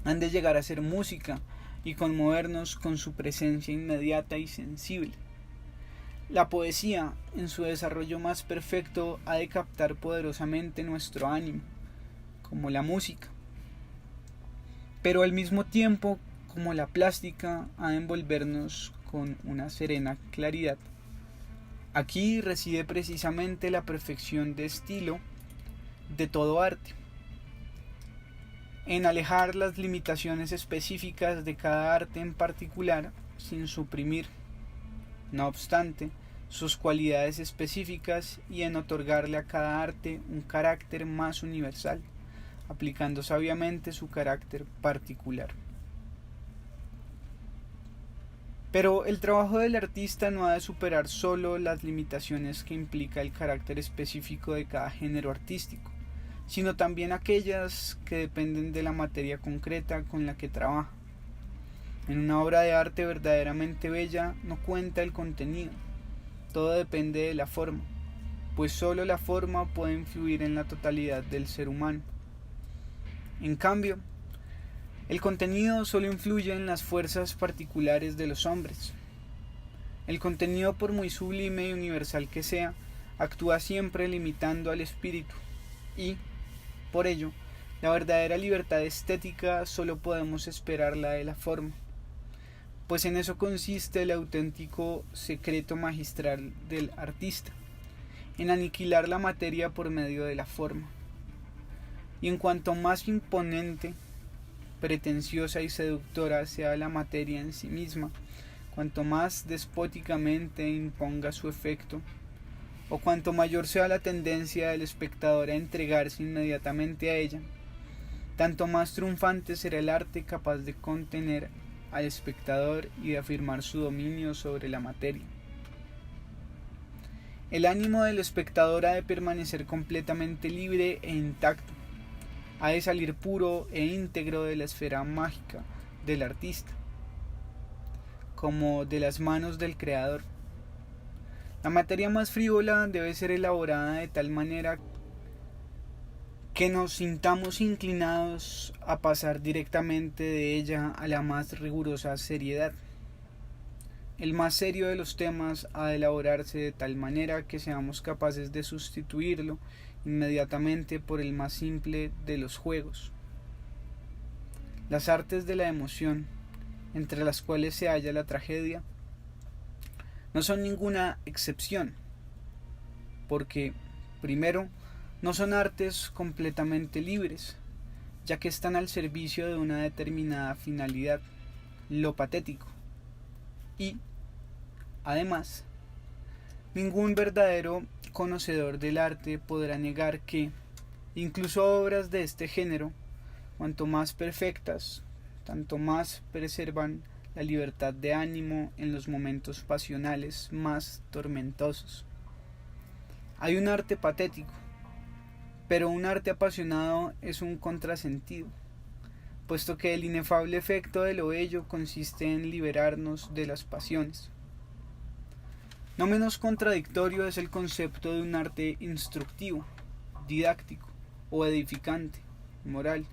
Speaker 1: han de llegar a ser música y conmovernos con su presencia inmediata y sensible. La poesía, en su desarrollo más perfecto, ha de captar poderosamente nuestro ánimo, como la música. Pero al mismo tiempo, como la plástica, ha de envolvernos con una serena claridad. Aquí reside precisamente la perfección de estilo de todo arte, en alejar las limitaciones específicas de cada arte en particular sin suprimir, no obstante, sus cualidades específicas y en otorgarle a cada arte un carácter más universal, aplicando sabiamente su carácter particular. Pero el trabajo del artista no ha de superar solo las limitaciones que implica el carácter específico de cada género artístico, sino también aquellas que dependen de la materia concreta con la que trabaja. En una obra de arte verdaderamente bella no cuenta el contenido, todo depende de la forma, pues solo la forma puede influir en la totalidad del ser humano. En cambio, el contenido solo influye en las fuerzas particulares de los hombres. El contenido, por muy sublime y universal que sea, actúa siempre limitando al espíritu y, por ello, la verdadera libertad estética solo podemos esperarla de la forma, pues en eso consiste el auténtico secreto magistral del artista, en aniquilar la materia por medio de la forma. Y en cuanto más imponente, pretenciosa y seductora sea la materia en sí misma, cuanto más despóticamente imponga su efecto, o cuanto mayor sea la tendencia del espectador a entregarse inmediatamente a ella, tanto más triunfante será el arte capaz de contener al espectador y de afirmar su dominio sobre la materia. El ánimo del espectador ha de permanecer completamente libre e intacto, ha de salir puro e íntegro de la esfera mágica del artista. como de las manos del creador. La materia más frívola debe ser elaborada de tal manera que nos sintamos inclinados a pasar directamente de ella a la más rigurosa seriedad. El más serio de los temas ha de elaborarse de tal manera que seamos capaces de sustituirlo inmediatamente por el más simple de los juegos. Las artes de la emoción, entre las cuales se halla la tragedia, no son ninguna excepción, porque, primero, no son artes completamente libres, ya que están al servicio de una determinada finalidad, lo patético, y, además, ningún verdadero conocedor del arte podrá negar que, incluso obras de este género, cuanto más perfectas, tanto más preservan la libertad de ánimo en los momentos pasionales más tormentosos. Hay un arte patético, pero un arte apasionado es un contrasentido, puesto que el inefable efecto de lo bello consiste en liberarnos de las pasiones. No menos contradictorio es el concepto de un arte instructivo, didáctico o edificante, moral,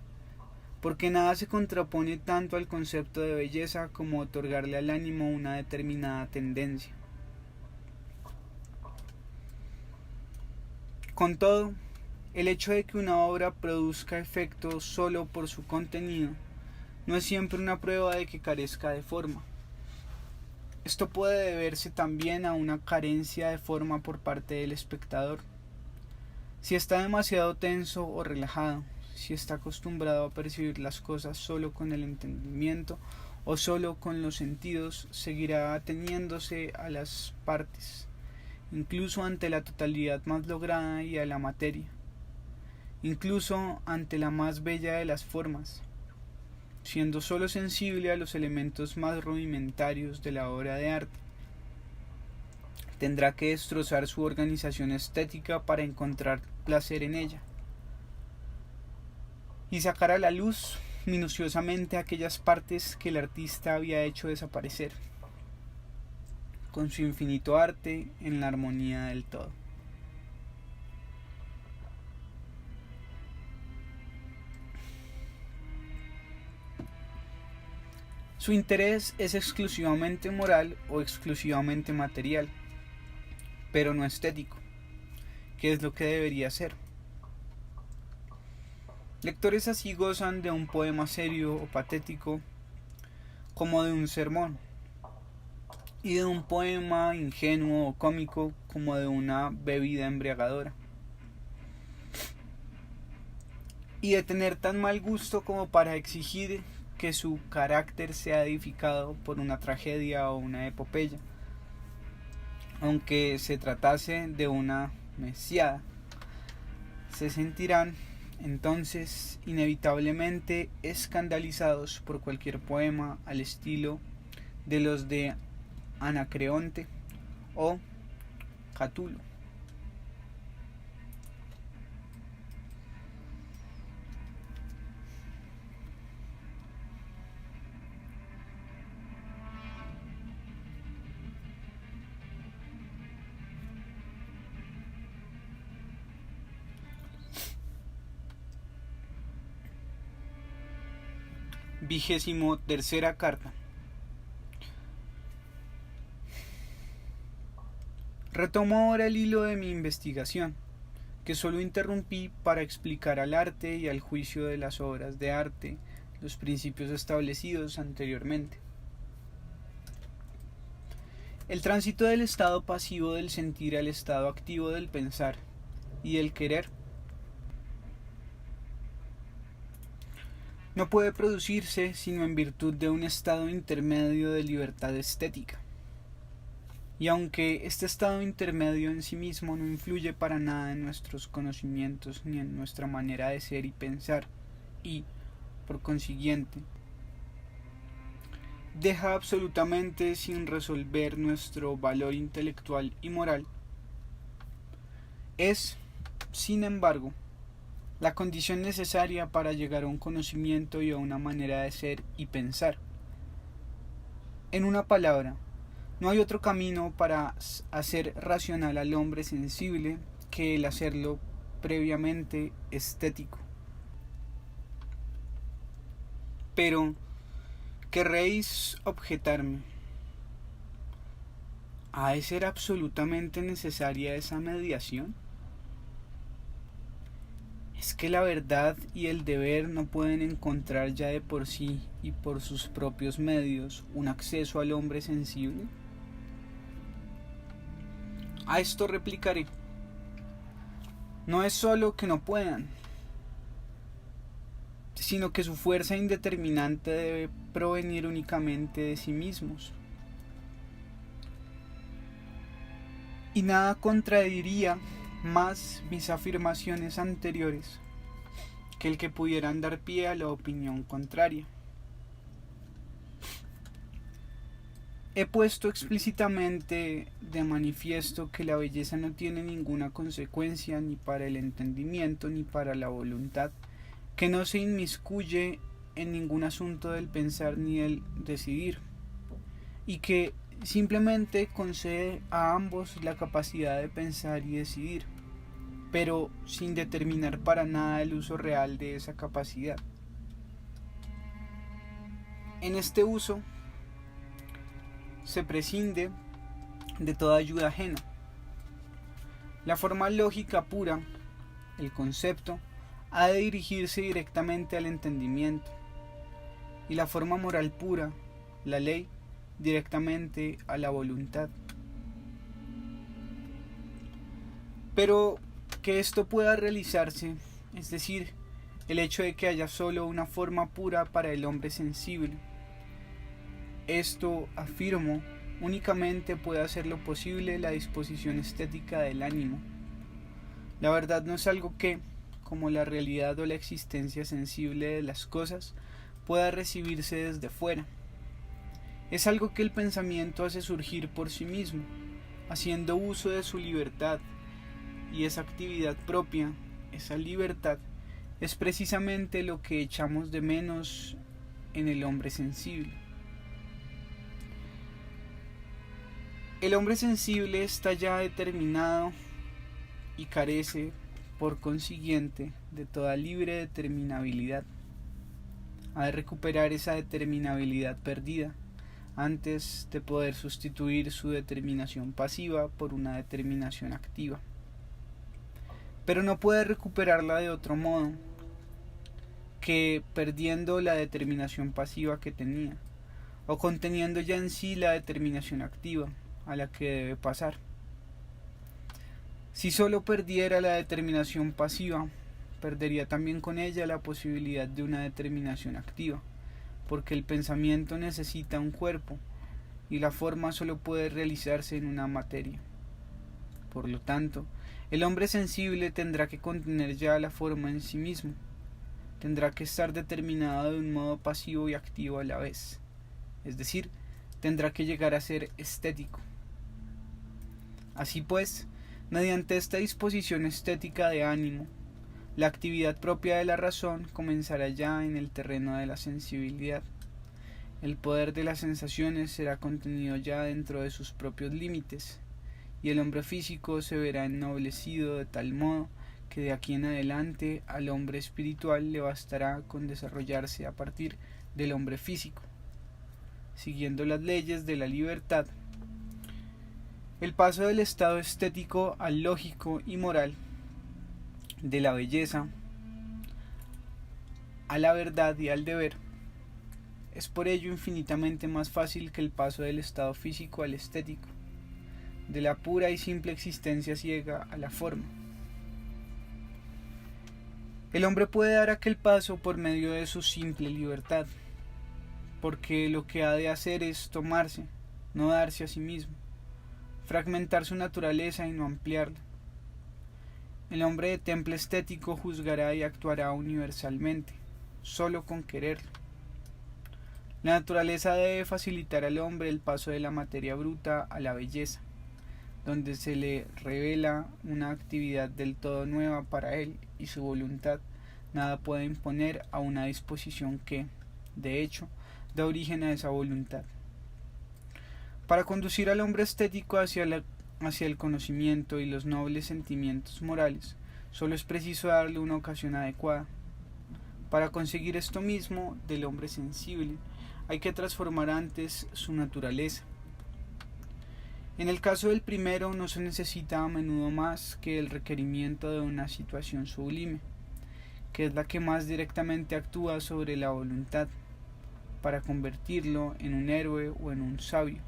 Speaker 1: porque nada se contrapone tanto al concepto de belleza como otorgarle al ánimo una determinada tendencia. Con todo, el hecho de que una obra produzca efecto solo por su contenido no es siempre una prueba de que carezca de forma. Esto puede deberse también a una carencia de forma por parte del espectador. Si está demasiado tenso o relajado, si está acostumbrado a percibir las cosas solo con el entendimiento o solo con los sentidos, seguirá ateniéndose a las partes, incluso ante la totalidad más lograda y a la materia, incluso ante la más bella de las formas, siendo solo sensible a los elementos más rudimentarios de la obra de arte. Tendrá que destrozar su organización estética para encontrar placer en ella, y sacar a la luz minuciosamente aquellas partes que el artista había hecho desaparecer, con su infinito arte en la armonía del todo. Su interés es exclusivamente moral o exclusivamente material, pero no estético, que es lo que debería ser. Lectores así gozan de un poema serio o patético como de un sermón, y de un poema ingenuo o cómico como de una bebida embriagadora, y de tener tan mal gusto como para exigir que su carácter sea edificado por una tragedia o una epopeya, aunque se tratase de una mesiada. Se sentirán entonces inevitablemente escandalizados por cualquier poema al estilo de los de Anacreonte o Catulo. Vigésimo-tercera carta. Retomo ahora el hilo de mi investigación, que solo interrumpí para explicar al arte y al juicio de las obras de arte los principios establecidos anteriormente. El tránsito del estado pasivo del sentir al estado activo del pensar y del querer no puede producirse sino en virtud de un estado intermedio de libertad estética. Y aunque este estado intermedio en sí mismo no influye para nada en nuestros conocimientos ni en nuestra manera de ser y pensar, y, por consiguiente, deja absolutamente sin resolver nuestro valor intelectual y moral, es, sin embargo, la condición necesaria para llegar a un conocimiento y a una manera de ser y pensar. En una palabra, no hay otro camino para hacer racional al hombre sensible que el hacerlo previamente estético. Pero, querréis objetarme, ¿ha de ser absolutamente necesaria esa mediación? ¿Es que la verdad y el deber no pueden encontrar ya de por sí y por sus propios medios un acceso al hombre sensible? A esto replicaré, no es solo que no puedan, sino que su fuerza indeterminante debe provenir únicamente de sí mismos. Y nada contradiría más mis afirmaciones anteriores que el que pudieran dar pie a la opinión contraria. He puesto explícitamente de manifiesto que la belleza no tiene ninguna consecuencia ni para el entendimiento ni para la voluntad, que no se inmiscuye en ningún asunto del pensar ni del decidir, y que simplemente concede a ambos la capacidad de pensar y decidir, pero sin determinar para nada el uso real de esa capacidad. En este uso se prescinde de toda ayuda ajena. La forma lógica pura, el concepto, ha de dirigirse directamente al entendimiento, y la forma moral pura, la ley, directamente a la voluntad. Pero que esto pueda realizarse, es decir, el hecho de que haya solo una forma pura para el hombre sensible, esto, afirmo, únicamente puede hacerlo posible la disposición estética del ánimo. La verdad no es algo que, como la realidad o la existencia sensible de las cosas, pueda recibirse desde fuera. Es algo que el pensamiento hace surgir por sí mismo, haciendo uso de su libertad, y esa actividad propia, esa libertad, es precisamente lo que echamos de menos en el hombre sensible. El hombre sensible está ya determinado y carece, por consiguiente, de toda libre determinabilidad. Ha de recuperar esa determinabilidad perdida antes de poder sustituir su determinación pasiva por una determinación activa. Pero no puede recuperarla de otro modo que perdiendo la determinación pasiva que tenía, o conteniendo ya en sí la determinación activa a la que debe pasar. Si solo perdiera la determinación pasiva, perdería también con ella la posibilidad de una determinación activa, porque el pensamiento necesita un cuerpo y la forma solo puede realizarse en una materia. Por lo tanto, el hombre sensible tendrá que contener ya la forma en sí mismo, tendrá que estar determinado de un modo pasivo y activo a la vez, es decir, tendrá que llegar a ser estético. Así pues, mediante esta disposición estética de ánimo, la actividad propia de la razón comenzará ya en el terreno de la sensibilidad. El poder de las sensaciones será contenido ya dentro de sus propios límites, y el hombre físico se verá ennoblecido de tal modo que de aquí en adelante al hombre espiritual le bastará con desarrollarse a partir del hombre físico, siguiendo las leyes de la libertad. El paso del estado estético al lógico y moral, de la belleza a la verdad y al deber, es por ello infinitamente más fácil que el paso del estado físico al estético, de la pura y simple existencia ciega a la forma. El hombre puede dar aquel paso por medio de su simple libertad, porque lo que ha de hacer es tomarse, no darse a sí mismo, fragmentar su naturaleza y no ampliarla. El hombre de temple estético juzgará y actuará universalmente, solo con quererlo. La naturaleza debe facilitar al hombre el paso de la materia bruta a la belleza, donde se le revela una actividad del todo nueva para él y su voluntad nada puede imponer a una disposición que, de hecho, da origen a esa voluntad. Para conducir al hombre estético hacia el conocimiento y los nobles sentimientos morales, solo es preciso darle una ocasión adecuada. Para conseguir esto mismo del hombre sensible, hay que transformar antes su naturaleza. En el caso del primero no se necesita a menudo más que el requerimiento de una situación sublime, que es la que más directamente actúa sobre la voluntad, para convertirlo en un héroe o en un sabio.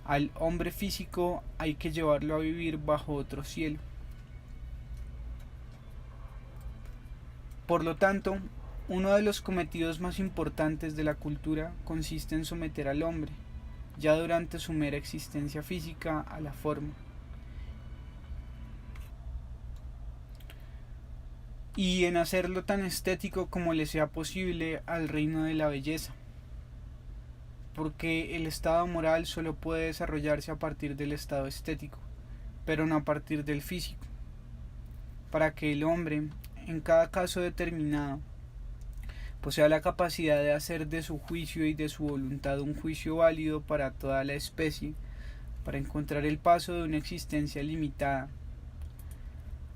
Speaker 1: Al hombre físico hay que llevarlo a vivir bajo otro cielo. Por lo tanto, uno de los cometidos más importantes de la cultura consiste en someter al hombre, ya durante su mera existencia física, a la forma. Y en hacerlo tan estético como le sea posible al reino de la belleza, porque el estado moral solo puede desarrollarse a partir del estado estético, pero no a partir del físico, para que el hombre, en cada caso determinado, posea la capacidad de hacer de su juicio y de su voluntad un juicio válido para toda la especie, para encontrar el paso de una existencia limitada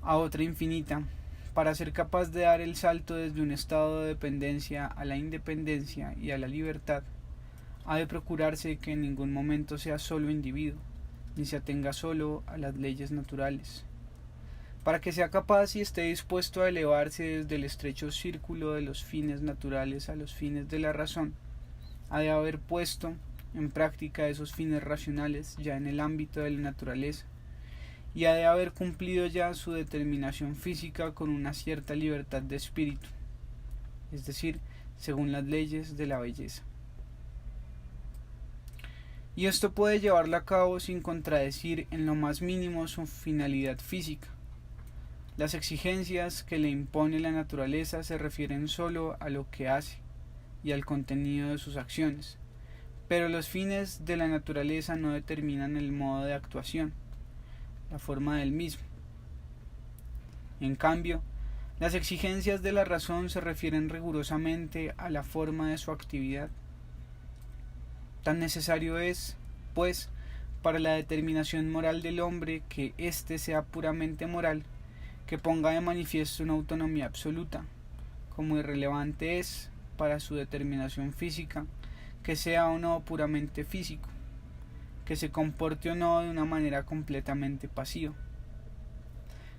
Speaker 1: a otra infinita, para ser capaz de dar el salto desde un estado de dependencia a la independencia y a la libertad. Ha de procurarse que en ningún momento sea solo individuo, ni se atenga solo a las leyes naturales. Para que sea capaz y esté dispuesto a elevarse desde el estrecho círculo de los fines naturales a los fines de la razón, ha de haber puesto en práctica esos fines racionales ya en el ámbito de la naturaleza, y ha de haber cumplido ya su determinación física con una cierta libertad de espíritu, es decir, según las leyes de la belleza. Y esto puede llevarlo a cabo sin contradecir en lo más mínimo su finalidad física. Las exigencias que le impone la naturaleza se refieren solo a lo que hace y al contenido de sus acciones, pero los fines de la naturaleza no determinan el modo de actuación, la forma del mismo. En cambio, las exigencias de la razón se refieren rigurosamente a la forma de su actividad. Tan necesario es, pues, para la determinación moral del hombre que éste sea puramente moral, que ponga de manifiesto una autonomía absoluta, como irrelevante es, para su determinación física, que sea o no puramente físico, que se comporte o no de una manera completamente pasiva.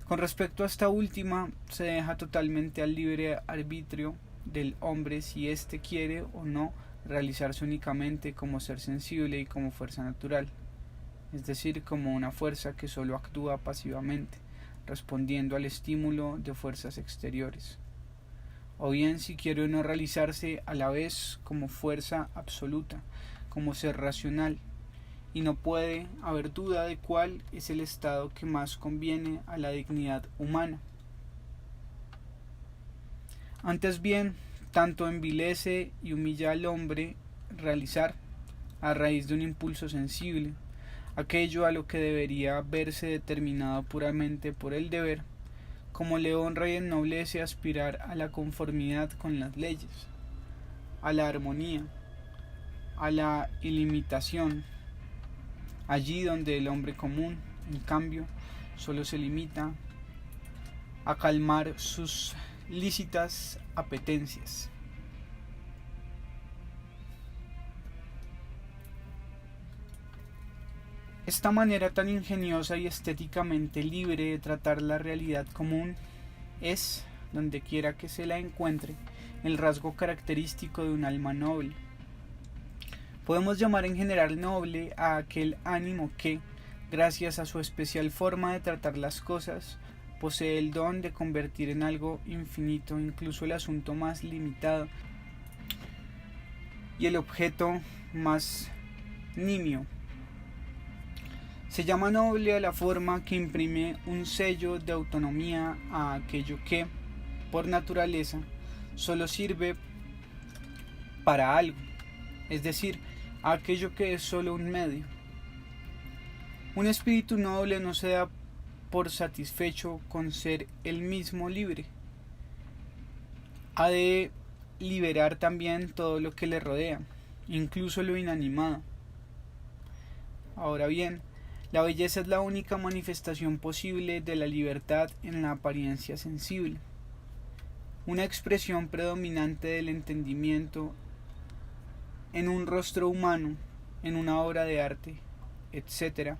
Speaker 1: Con respecto a esta última, se deja totalmente al libre arbitrio del hombre si éste quiere o no realizarse únicamente como ser sensible y como fuerza natural, es decir, como una fuerza que solo actúa pasivamente, respondiendo al estímulo de fuerzas exteriores, o bien si quiere o no realizarse a la vez como fuerza absoluta, como ser racional, y no puede haber duda de cuál es el estado que más conviene a la dignidad humana. Antes bien, tanto envilece y humilla al hombre realizar, a raíz de un impulso sensible, aquello a lo que debería verse determinado puramente por el deber, como le honra y ennoblece aspirar a la conformidad con las leyes, a la armonía, a la ilimitación, allí donde el hombre común, en cambio, solo se limita a calmar sus lícitas apetencias. Esta manera tan ingeniosa y estéticamente libre de tratar la realidad común es, donde quiera que se la encuentre, el rasgo característico de un alma noble. Podemos llamar en general noble a aquel ánimo que, gracias a su especial forma de tratar las cosas, posee el don de convertir en algo infinito incluso el asunto más limitado y el objeto más nimio. Se llama noble a la forma que imprime un sello de autonomía a aquello que, por naturaleza, solo sirve para algo, es decir, a aquello que es solo un medio. Un espíritu noble no se da por satisfecho con ser él mismo libre. Ha de liberar también todo lo que le rodea, incluso lo inanimado, Ahora bien, la belleza es la única manifestación posible de la libertad en la apariencia sensible, una expresión predominante del entendimiento en un rostro humano, en una obra de arte, etc.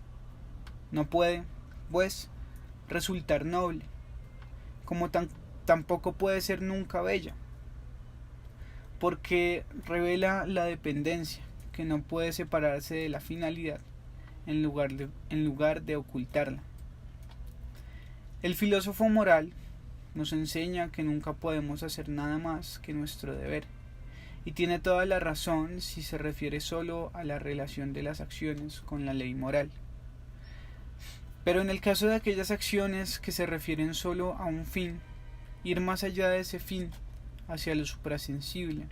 Speaker 1: No puede, pues, resultar noble, como tampoco puede ser nunca bella, porque revela la dependencia, que no puede separarse de la finalidad, en lugar de ocultarla. El filósofo moral nos enseña que nunca podemos hacer nada más que nuestro deber, y tiene toda la razón si se refiere solo a la relación de las acciones con la ley moral. Pero en el caso de aquellas acciones que se refieren solo a un fin, ir más allá de ese fin, hacia lo suprasensible,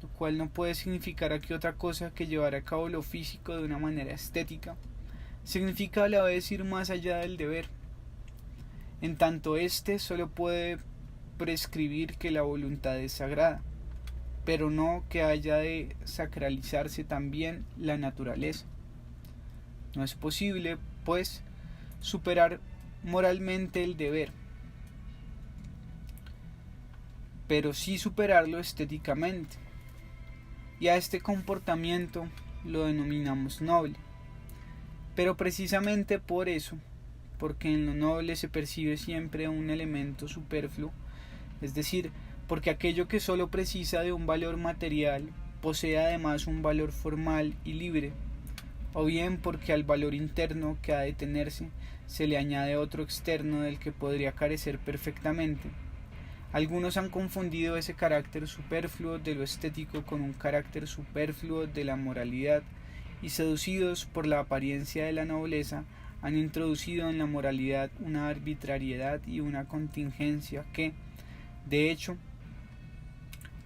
Speaker 1: lo cual no puede significar aquí otra cosa que llevar a cabo lo físico de una manera estética, significa a la vez ir más allá del deber. En tanto éste solo puede prescribir que la voluntad es sagrada, pero no que haya de sacralizarse también la naturaleza. No es posible, pues, superar moralmente el deber, pero sí superarlo estéticamente, y a este comportamiento lo denominamos noble. Pero precisamente por eso, porque en lo noble se percibe siempre un elemento superfluo, es decir, porque aquello que solo precisa de un valor material posee además un valor formal y libre, o bien porque al valor interno que ha de tenerse se le añade otro externo del que podría carecer perfectamente. Algunos han confundido ese carácter superfluo de lo estético con un carácter superfluo de la moralidad, y seducidos por la apariencia de la nobleza, han introducido en la moralidad una arbitrariedad y una contingencia que, de hecho,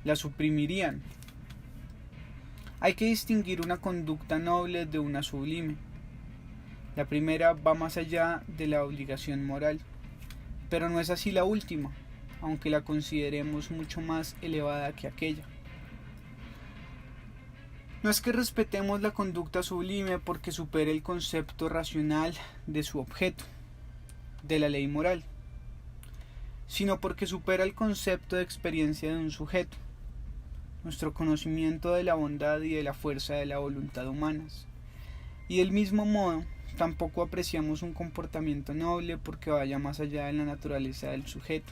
Speaker 1: la suprimirían. Hay que distinguir una conducta noble de una sublime. La primera va más allá de la obligación moral, pero no es así la última, aunque la consideremos mucho más elevada que aquella. No es que respetemos la conducta sublime porque supere el concepto racional de su objeto, de la ley moral, sino porque supera el concepto de experiencia de un sujeto, nuestro conocimiento de la bondad y de la fuerza de la voluntad humanas. Y del mismo modo, tampoco apreciamos un comportamiento noble porque vaya más allá de la naturaleza del sujeto,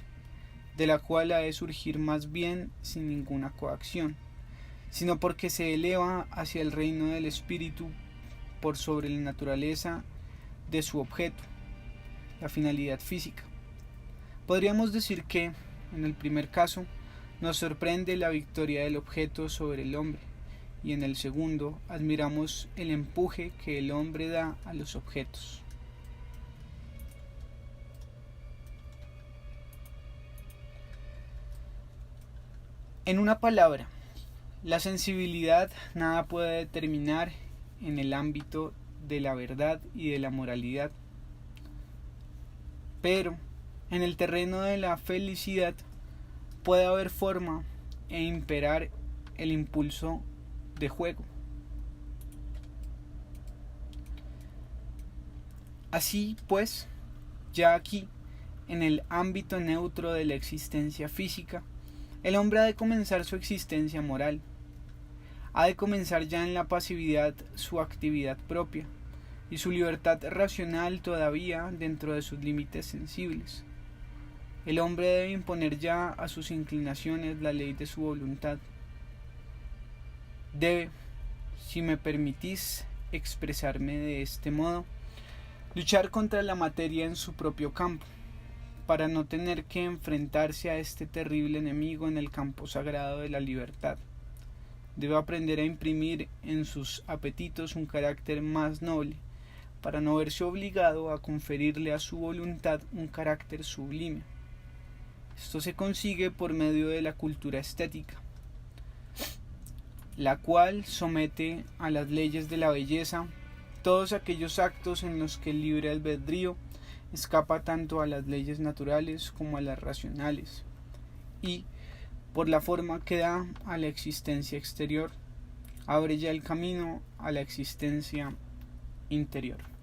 Speaker 1: de la cual ha de surgir más bien sin ninguna coacción, sino porque se eleva hacia el reino del espíritu por sobre la naturaleza de su objeto, la finalidad física. Podríamos decir que, en el primer caso, nos sorprende la victoria del objeto sobre el hombre, y en el segundo admiramos el empuje que el hombre da a los objetos. En una palabra, la sensibilidad nada puede determinar en el ámbito de la verdad y de la moralidad, pero en el terreno de la felicidad puede haber forma e imperar el impulso de juego. Así pues, ya aquí, en el ámbito neutro de la existencia física, el hombre ha de comenzar su existencia moral. Ha de comenzar ya en la pasividad su actividad propia, y su libertad racional todavía dentro de sus límites sensibles. El hombre debe imponer ya a sus inclinaciones la ley de su voluntad. Debe, si me permitís expresarme de este modo, luchar contra la materia en su propio campo, para no tener que enfrentarse a este terrible enemigo en el campo sagrado de la libertad. Debe aprender a imprimir en sus apetitos un carácter más noble, para no verse obligado a conferirle a su voluntad un carácter sublime. Esto se consigue por medio de la cultura estética, la cual somete a las leyes de la belleza todos aquellos actos en los que el libre albedrío escapa tanto a las leyes naturales como a las racionales, y, por la forma que da a la existencia exterior, abre ya el camino a la existencia interior.